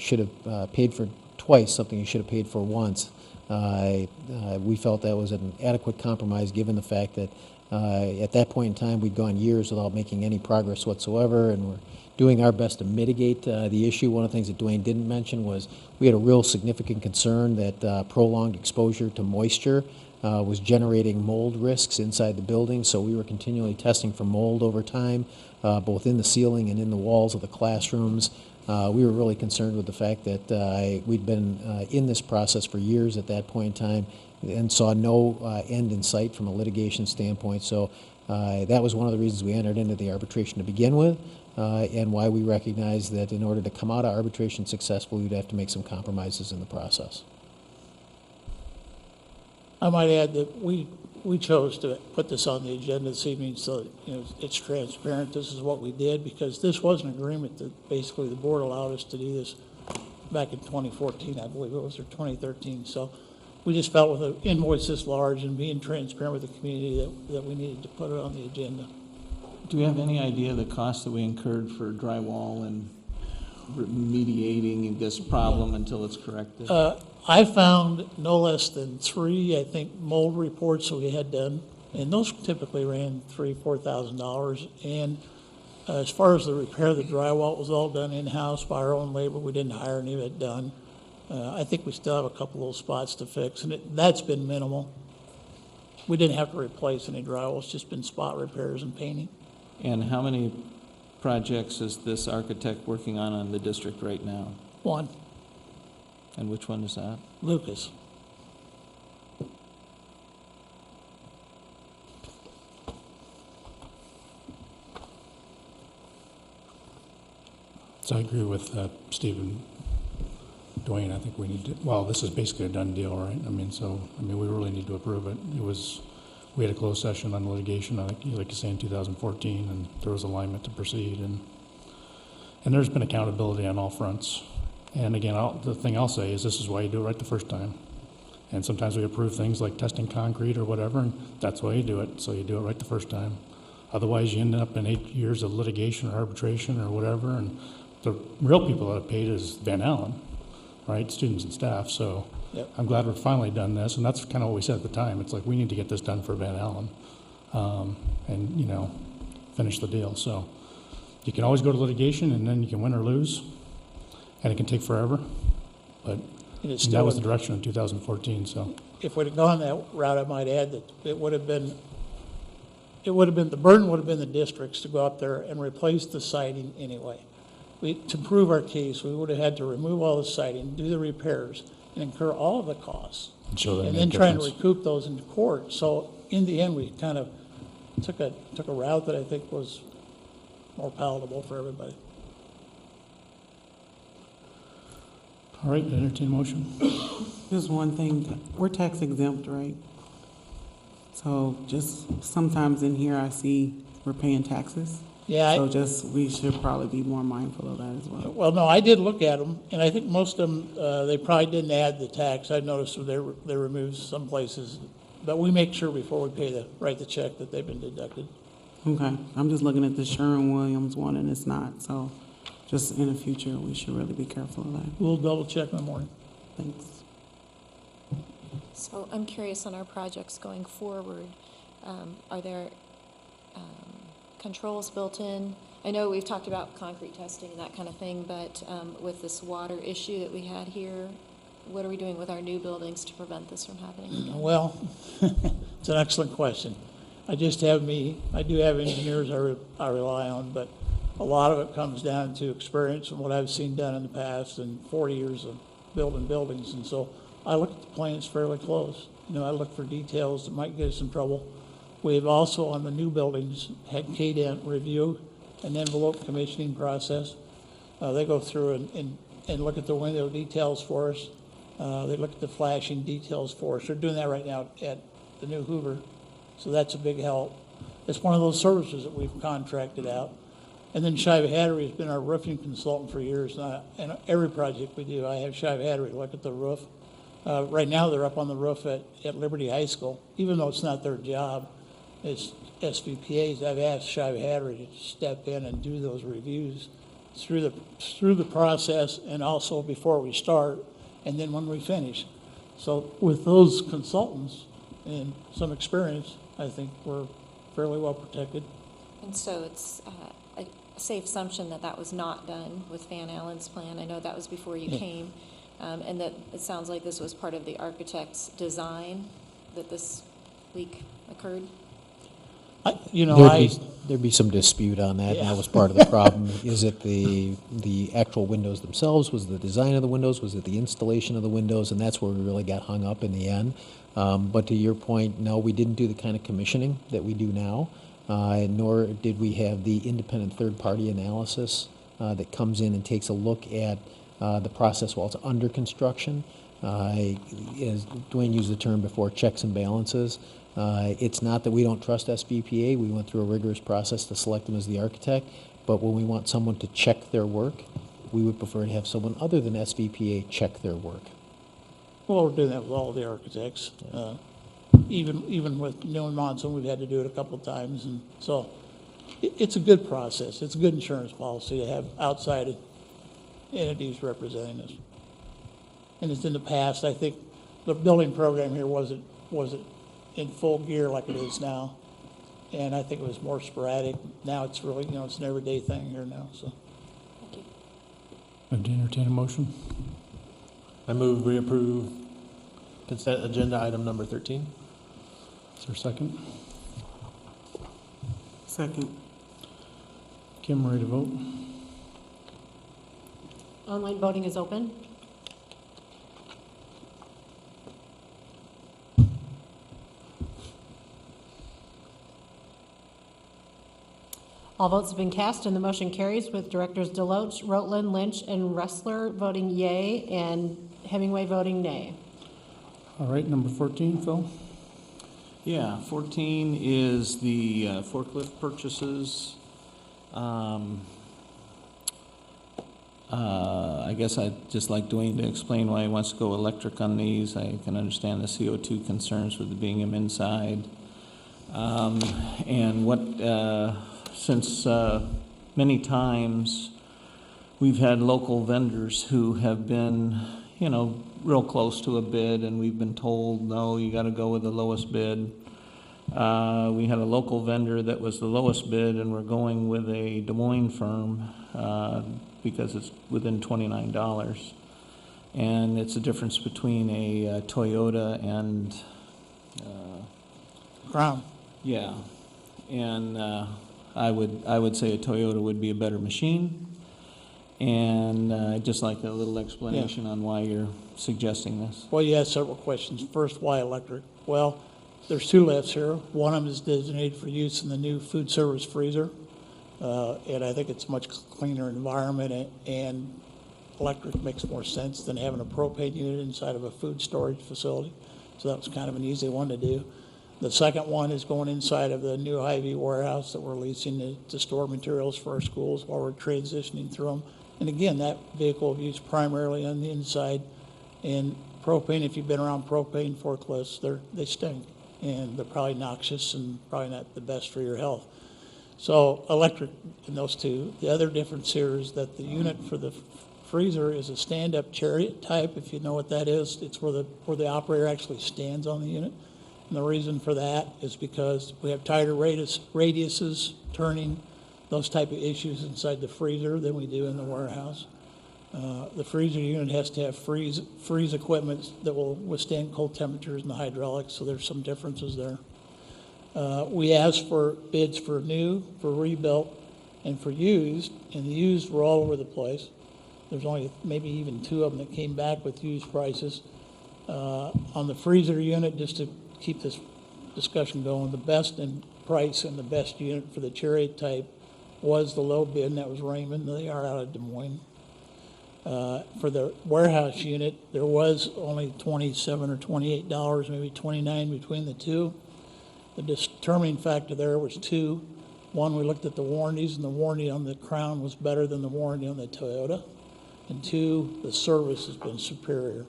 should have paid for twice, something you should have paid for once. We felt that was an adequate compromise given the fact that at that point in time we'd gone years without making any progress whatsoever, and we're doing our best to mitigate the issue. One of the things that Dwayne didn't mention was we had a real significant concern that prolonged exposure to moisture was generating mold risks inside the building, so we were continually testing for mold over time, both in the ceiling and in the walls of the classrooms. We were really concerned with the fact that we'd been in this process for years at that point in time and saw no end in sight from a litigation standpoint. So that was one of the reasons we entered into the arbitration to begin with, and why we recognized that in order to come out of arbitration successfully, we'd have to make some compromises in the process. I might add that we chose to put this on the agenda this evening so that, it's transparent. This is what we did, because this was an agreement that basically the board allowed us to do this back in 2014, I believe it was, or 2013. So we just felt with an invoice this large and being transparent with the community that we needed to put it on the agenda. Do we have any idea of the cost that we incurred for drywall and remediating this problem until it's corrected? I found no less than 3, I think, mold reports that we had done, and those typically ran $3,000–4,000. And as far as the repair of the drywall, it was all done in-house by our own labor. We didn't hire any of it done. I think we still have a couple little spots to fix, and that's been minimal. We didn't have to replace any drywall. It's just been spot repairs and painting. And how many projects is this architect working on the district right now? 1, And which one is that? Lucas. So I agree with Stephen, Dwayne. I think we need to, well, this is basically a done deal, right? We really need to approve it. We had a closed session on litigation, I think, like you say, in 2014, and there was alignment to proceed, and there's been accountability on all fronts. And again, the thing I'll say is this is why you do it right the first time. And sometimes we approve things like testing concrete or whatever, and that's why you do it. So you do it right the first time. Otherwise, you end up in 8 years of litigation or arbitration or whatever, and the real people that have paid is Van Allen, right? Students and staff. So Yep. I'm glad we're finally done this, and that's kind of what we said at the time. It's like we need to get this done for Van Allen, and finish the deal. So you can always go to litigation, and then you can win or lose, and it can take forever. But And it's that still, was the direction in 2014. So if we'd have gone that route, I might add that it would have been, the burden would have been the districts to go up there and replace the siding anyway. To prove our case, we would have had to remove all the siding, do the repairs, and incur all of the costs. and show that And it then made a try and difference. recoup those in court. So in the end, we kind of took a route that I think was more palatable for everybody. All right, entertain motion. Just one thing, we're tax exempt, right? So just sometimes in here I see we're paying taxes. Yeah, So we should probably be more mindful of that as well. well, no, I did look at them, and I think most of them, they probably didn't add the tax. I noticed they removed some places, but we make sure before we write the check that they've been deducted. Okay, I'm just looking at the Sherwin-Williams one and it's not, so just in the future, we should really be careful of that. We'll double check in the morning. Thanks. So I'm curious on our projects going forward, are there controls built in? I know we've talked about concrete testing and that kind of thing, but with this water issue that we had here, what are we doing with our new buildings to prevent this from happening again? Well, it's an excellent question. I do have engineers I rely on, but a lot of it comes down to experience and what I've seen done in the past and 40 years of building buildings. And so I look at the plans fairly close. I look for details that might get us in trouble. We've also, on the new buildings, had KDENT review an envelope commissioning process. They go through and look at the window details for us. They look at the flashing details for us. They're doing that right now at the new Hoover. So that's a big help. It's one of those services that we've contracted out. And then Shiva Hattery has been our roofing consultant for years. And every project we do, I have Shiva Hattery look at the roof. Right now, they're up on the roof at Liberty High School, even though it's not their job. It's SVPA's. I've asked Shiva Hattery to step in and do those reviews through the process and also before we start and then when we finish. So with those consultants and some experience, I think we're fairly well protected. And so it's a safe assumption that that was not done with Van Allen's plan. I know that was before you came, and that it sounds like this was part of the architect's design that this leak occurred. There'd be some dispute on that, and Yeah. that was part of the problem. Is it the actual windows themselves? Was it the design of the windows? Was it the installation of the windows? And that's where we really got hung up in the end. But to your point, no, we didn't do the kind of commissioning that we do now, nor did we have the independent third-party analysis that comes in and takes a look at the process while it's under construction. As Dwayne used the term before, checks and balances. It's not that we don't trust SVPA. We went through a rigorous process to select them as the architect, but when we want someone to check their work, we would prefer to have someone other than SVPA check their work. Well, we're doing that with all the architects. Even with New and Monson, we've had to do it a couple of times, and so it's a good process. It's a good insurance policy to have outside entities representing us. And it's in the past, I think the building program here wasn't in full gear like it is now, and I think it was more sporadic. Now it's really, it's an everyday thing here now. So, Thank you. I have to entertain a motion. I move we approve consent agenda item number 13. Is there a second? Second. Kim, ready to vote? Online voting is open. All votes have been cast and the motion carries with Directors Deloach, Rotland, Lynch, and Ressler voting yea and Hemingway voting nay. All right, number 14, Phil? Yeah, 14 is the forklift purchases. I guess I'd just like Dwayne to explain why he wants to go electric on these. I can understand the CO2 concerns with the Bingham inside. And what, since many times we've had local vendors who have been, real close to a bid, and we've been told, no, you got to go with the lowest bid. We had a local vendor that was the lowest bid, and we're going with a Des Moines firm because it's within $29. And it's a difference between a Toyota and Crown. yeah, and I would say a Toyota would be a better machine. And I'd just like a little explanation on why you're suggesting this. Well, you asked several questions. First, why electric? Well, there's two lifts here. One of them is designated for use in the new food service freezer. And I think it's a much cleaner environment, and electric makes more sense than having a propane unit inside of a food storage facility. So that was kind of an easy one to do. The second one is going inside of the new Hy-Vee warehouse that we're leasing to store materials for our schools while we're transitioning through them. And again, that vehicle will be used primarily on the inside. And propane, if you've been around propane forklifts, they stink. And they're probably noxious and probably not the best for your health. So electric in those two. The other difference here is that the unit for the freezer is a stand-up chariot type, if you know what that is. It's where the operator actually stands on the unit. And the reason for that is because we have tighter radiuses, turning, those type of issues inside the freezer than we do in the warehouse. The freezer unit has to have freeze equipment that will withstand cold temperatures and the hydraulics, so there's some differences there. We asked for bids for new, for rebuilt, and for used, and the used were all over the place. There's only maybe even two of them that came back with used prices. On the freezer unit, just to keep this discussion going, the best in price and the best unit for the chariot type was the low bid, and that was Raymond. They are out of Des Moines. For the warehouse unit, there was only $27 or $28, maybe $29 between the two. The determining factor there was two. One, we looked at the warranties, and the warranty on the Crown was better than the warranty on the Toyota. And two, the service has been superior.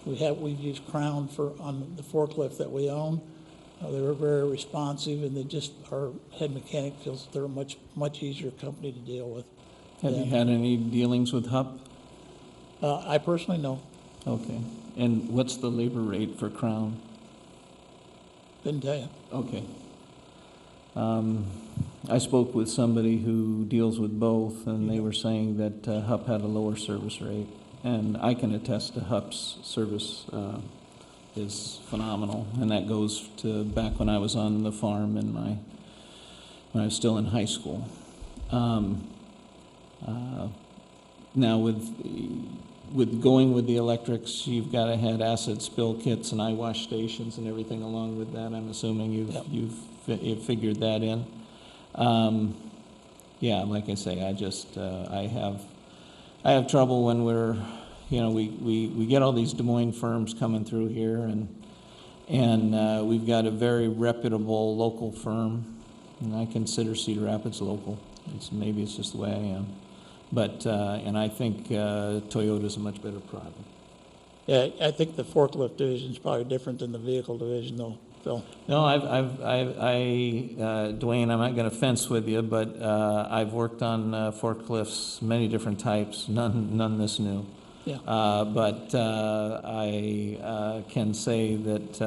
We've used Crown on the forklift that we own. They were very responsive, and our head mechanic feels that they're a much easier company to deal with. Have you had any dealings with HUP? I personally no. Okay. And what's the labor rate for Crown? Didn't tell you. Okay. I spoke with somebody who deals with both, and they were saying that HUP had a lower service rate. And I can attest to HUP's service is phenomenal, and that goes to back when I was on the farm when I was still in high school. Now with going with the electrics, you've got to have acid spill kits and eye wash stations and everything along with that. I'm assuming you've figured that in. Yeah, like I say, I have trouble when we're you know, we get all these Des Moines firms coming through here, and we've got a very reputable local firm, and I consider Cedar Rapids local. Maybe it's just the way I am. But, and I think Toyota's a much better product. Yeah, I think the forklift division is probably different than the vehicle division, though, Phil. No, Dwayne, I'm not going to fence with you, but I've worked on forklifts, many different types, none this new. Yeah. But I can say that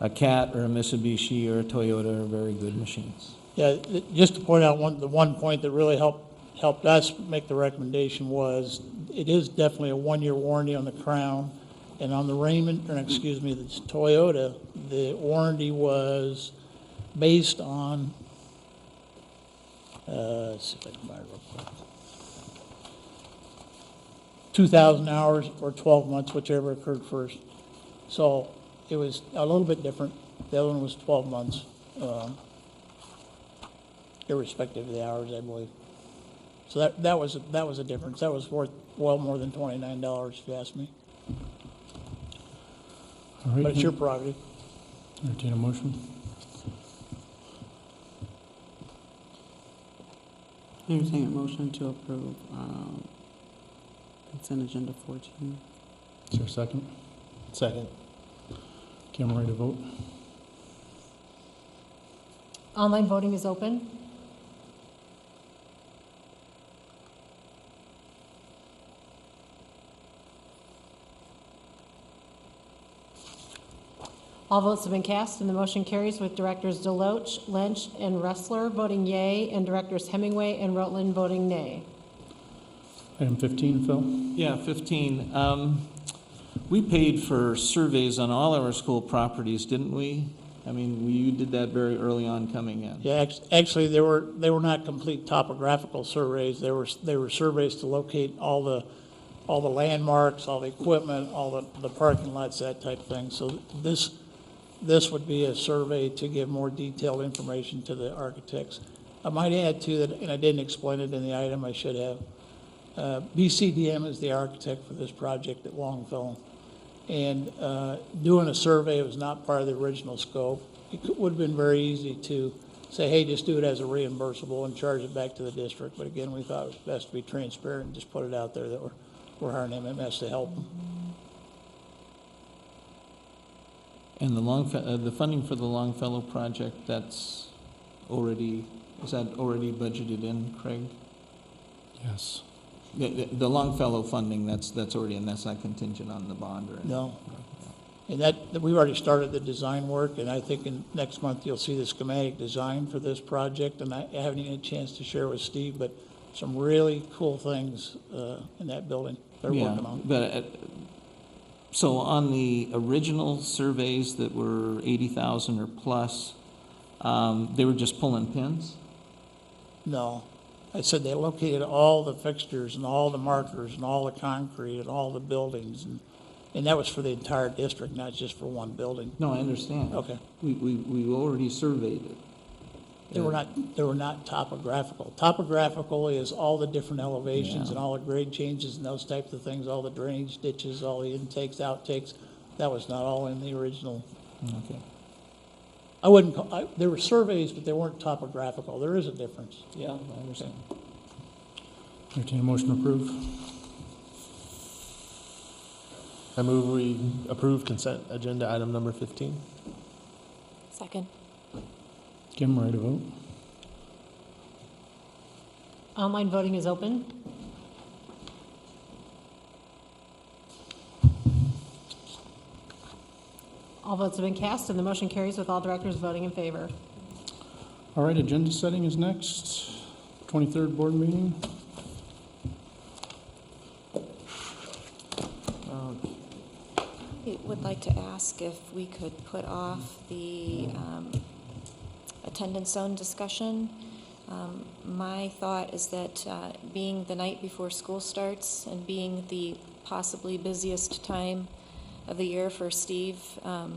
a Cat or a Mitsubishi or a Toyota are very good machines. Yeah, just to point out the one point that really helped us make the recommendation was it is definitely a 1-year warranty on the Crown, and on the the Toyota, the warranty was based on, let's see if I can find it real quick, 2,000 hours or 12 months, whichever occurred first. So it was a little bit different. The other one was 12 months. Irrespective of the hours, I believe. So that was a difference. That was worth well more than $29, if you ask me. All right. But it's your prerogative. Entertain a motion. Entertain a motion to approve consent agenda 14. Is there a second? Second. Okay, I'm ready to vote. Online voting is open. All votes have been cast, and the motion carries with Directors Deloach, Lynch, and Ressler voting yea, and Directors Hemingway and Rutland voting nay. Item 15, Phil. Yeah, 15. We paid for surveys on all our school properties, didn't we? I mean, you did that very early on coming in. Yeah, actually, they were not complete topographical surveys. They were surveys to locate all the landmarks, all the equipment, all the parking lots, that type of thing. So this would be a survey to give more detailed information to the architects. I might add too that, and I didn't explain it in the item, I should have. BCDM is the architect for this project at Longfellow. And doing a survey was not part of the original scope. It would have been very easy to say, hey, just do it as a reimbursable and charge it back to the district. But again, we thought it was best to be transparent and just put it out there that we're hiring MMS to help them. And the funding for the Longfellow project, is that already budgeted in, Craig? Yes. The Longfellow funding, that's already in, that's not contingent on the bond or anything? No. And that we've already started the design work, and I think next month you'll see the schematic design for this project, and I haven't even had a chance to share with Steve, but some really cool things in that building they're working on. But so on the original surveys that were 80,000 or plus, they were just pulling pins? No. I said they located all the fixtures and all the markers and all the concrete and all the buildings, and that was for the entire district, not just for one building. No, I understand. Okay. We already surveyed it. They were not topographical. Topographical is all the different elevations and all the grade changes and those types of things, all the drainage ditches, all the intakes, outtakes. That was not all in the original. Okay. I wouldn't call, there were surveys, but they weren't topographical. There is a difference. Yeah, I understand. Entertain a motion to approve. I move we approve consent agenda item number 15. Second. Okay, I'm ready to vote. Online voting is open. All votes have been cast, and the motion carries with all directors voting in favor. All right, agenda setting is next. 23rd board meeting. I would like to ask if we could put off the attendance zone discussion. My thought is that being the night before school starts and being the possibly busiest time of the year for Steve, I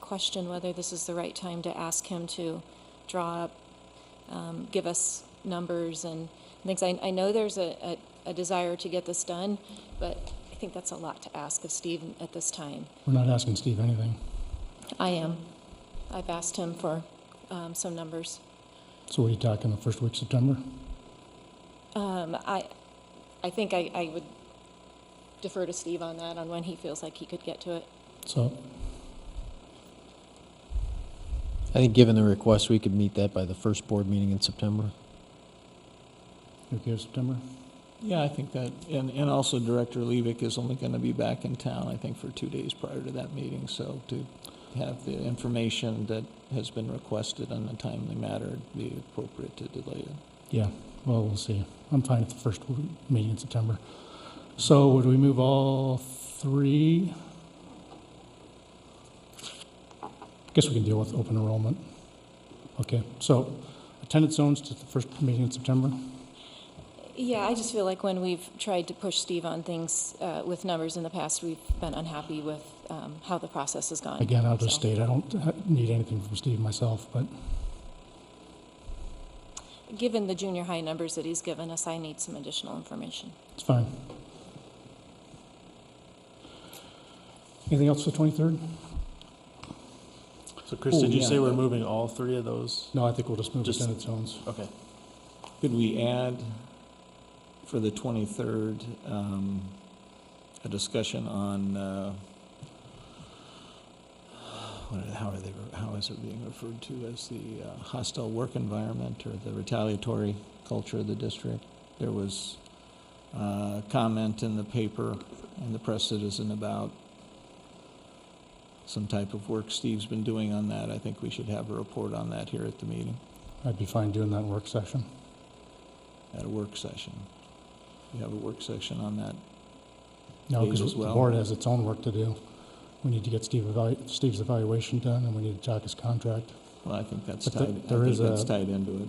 question whether this is the right time to ask him to draw up, give us numbers and things. I know there's a desire to get this done, but think that's a lot to ask of Steve at this time. We're not asking Steve anything. I am. I've asked him for some numbers. So what are you talking, the first week of September? I think I would defer to Steve on that, on when he feels like he could get to it. So, I think given the request, we could meet that by the first board meeting in September. you okay with September? Yeah, I think that, and also Director Levick is only going to be back in town, I think, for 2 days prior to that meeting, so to have the information that has been requested on a timely matter, it'd be appropriate to delay it. Yeah, well, we'll see. I'm fine at the first meeting in September. So would we move all three? I guess we can deal with open enrollment. Okay, so attendance zones to the first meeting in September? Yeah, I just feel like when we've tried to push Steve on things with numbers in the past, we've been unhappy with how the process has gone. Again, I'll just So, state, I don't need anything from Steve myself, but given the junior high numbers that he's given us, I need some additional information. it's fine. Anything else for the 23rd? So Chris, Oh, did you yeah. say we're moving all three of those? No, I think we'll just move Just- attendance zones. Okay. Could we add for the 23rd a discussion on, how is it being referred to as the hostile work environment or the retaliatory culture of the district? There was a comment in the paper and the Press Citizen about some type of work Steve's been doing on that. I think we should have a report on that here at the meeting, I'd be fine doing that work session. at a work session. We have a work session on that. No, Page because as the well. board has its own work to do. We need to get Steve's evaluation done, and we need to talk his contract. Well, I think that's But tied, there I think is that's a- tied into it.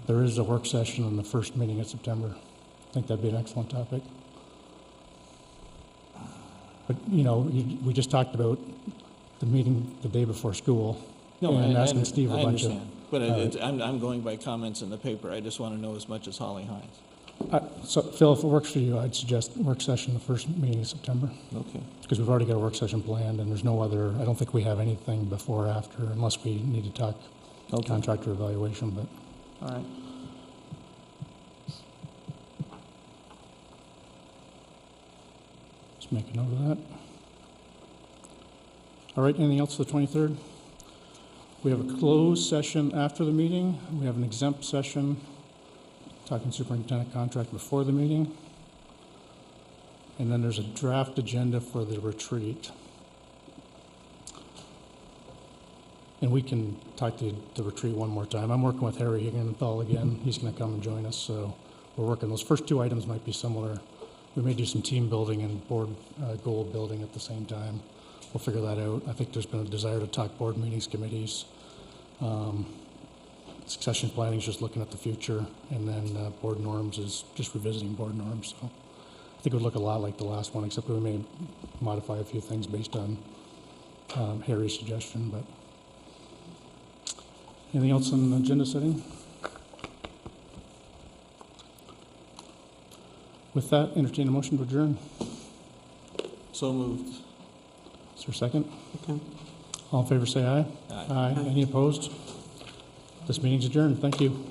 There is a work session on the first meeting in September. I think that'd be an excellent topic. But, we just talked about the meeting the day before school. No, and I asking Steve a I bunch of. understand. But All I'm going by comments in the paper. I just want to know as much as Holly Hines. So, Phil, if it works for you, I'd suggest work session the first meeting in September, Okay. because we've already got a work session planned, and there's no other, I don't think we have anything before or after, unless we need to talk Okay. contractor evaluation, but All right. just make a note of that. All right, anything else for the 23rd? We have a closed session after the meeting. We have an exempt session, talking superintendent contract before the meeting. And then there's a draft agenda for the retreat. And we can talk to the retreat one more time. I'm working with Harry Higginthal again. He's going to come and join us, so we're working. Those first two items might be similar. We may do some team building and board goal building at the same time. We'll figure that out. I think there's been a desire to talk board meetings, committees. Succession planning is just looking at the future, and then board norms is just revisiting board norms. So I think it would look a lot like the last one, except we may modify a few things based on Harry's suggestion. But anything else on the agenda setting? With that, entertain a motion to adjourn. So moved. Is there a second? Okay. All in favor, say aye. Aye. Aye. Any opposed? This meeting's adjourned. Thank you.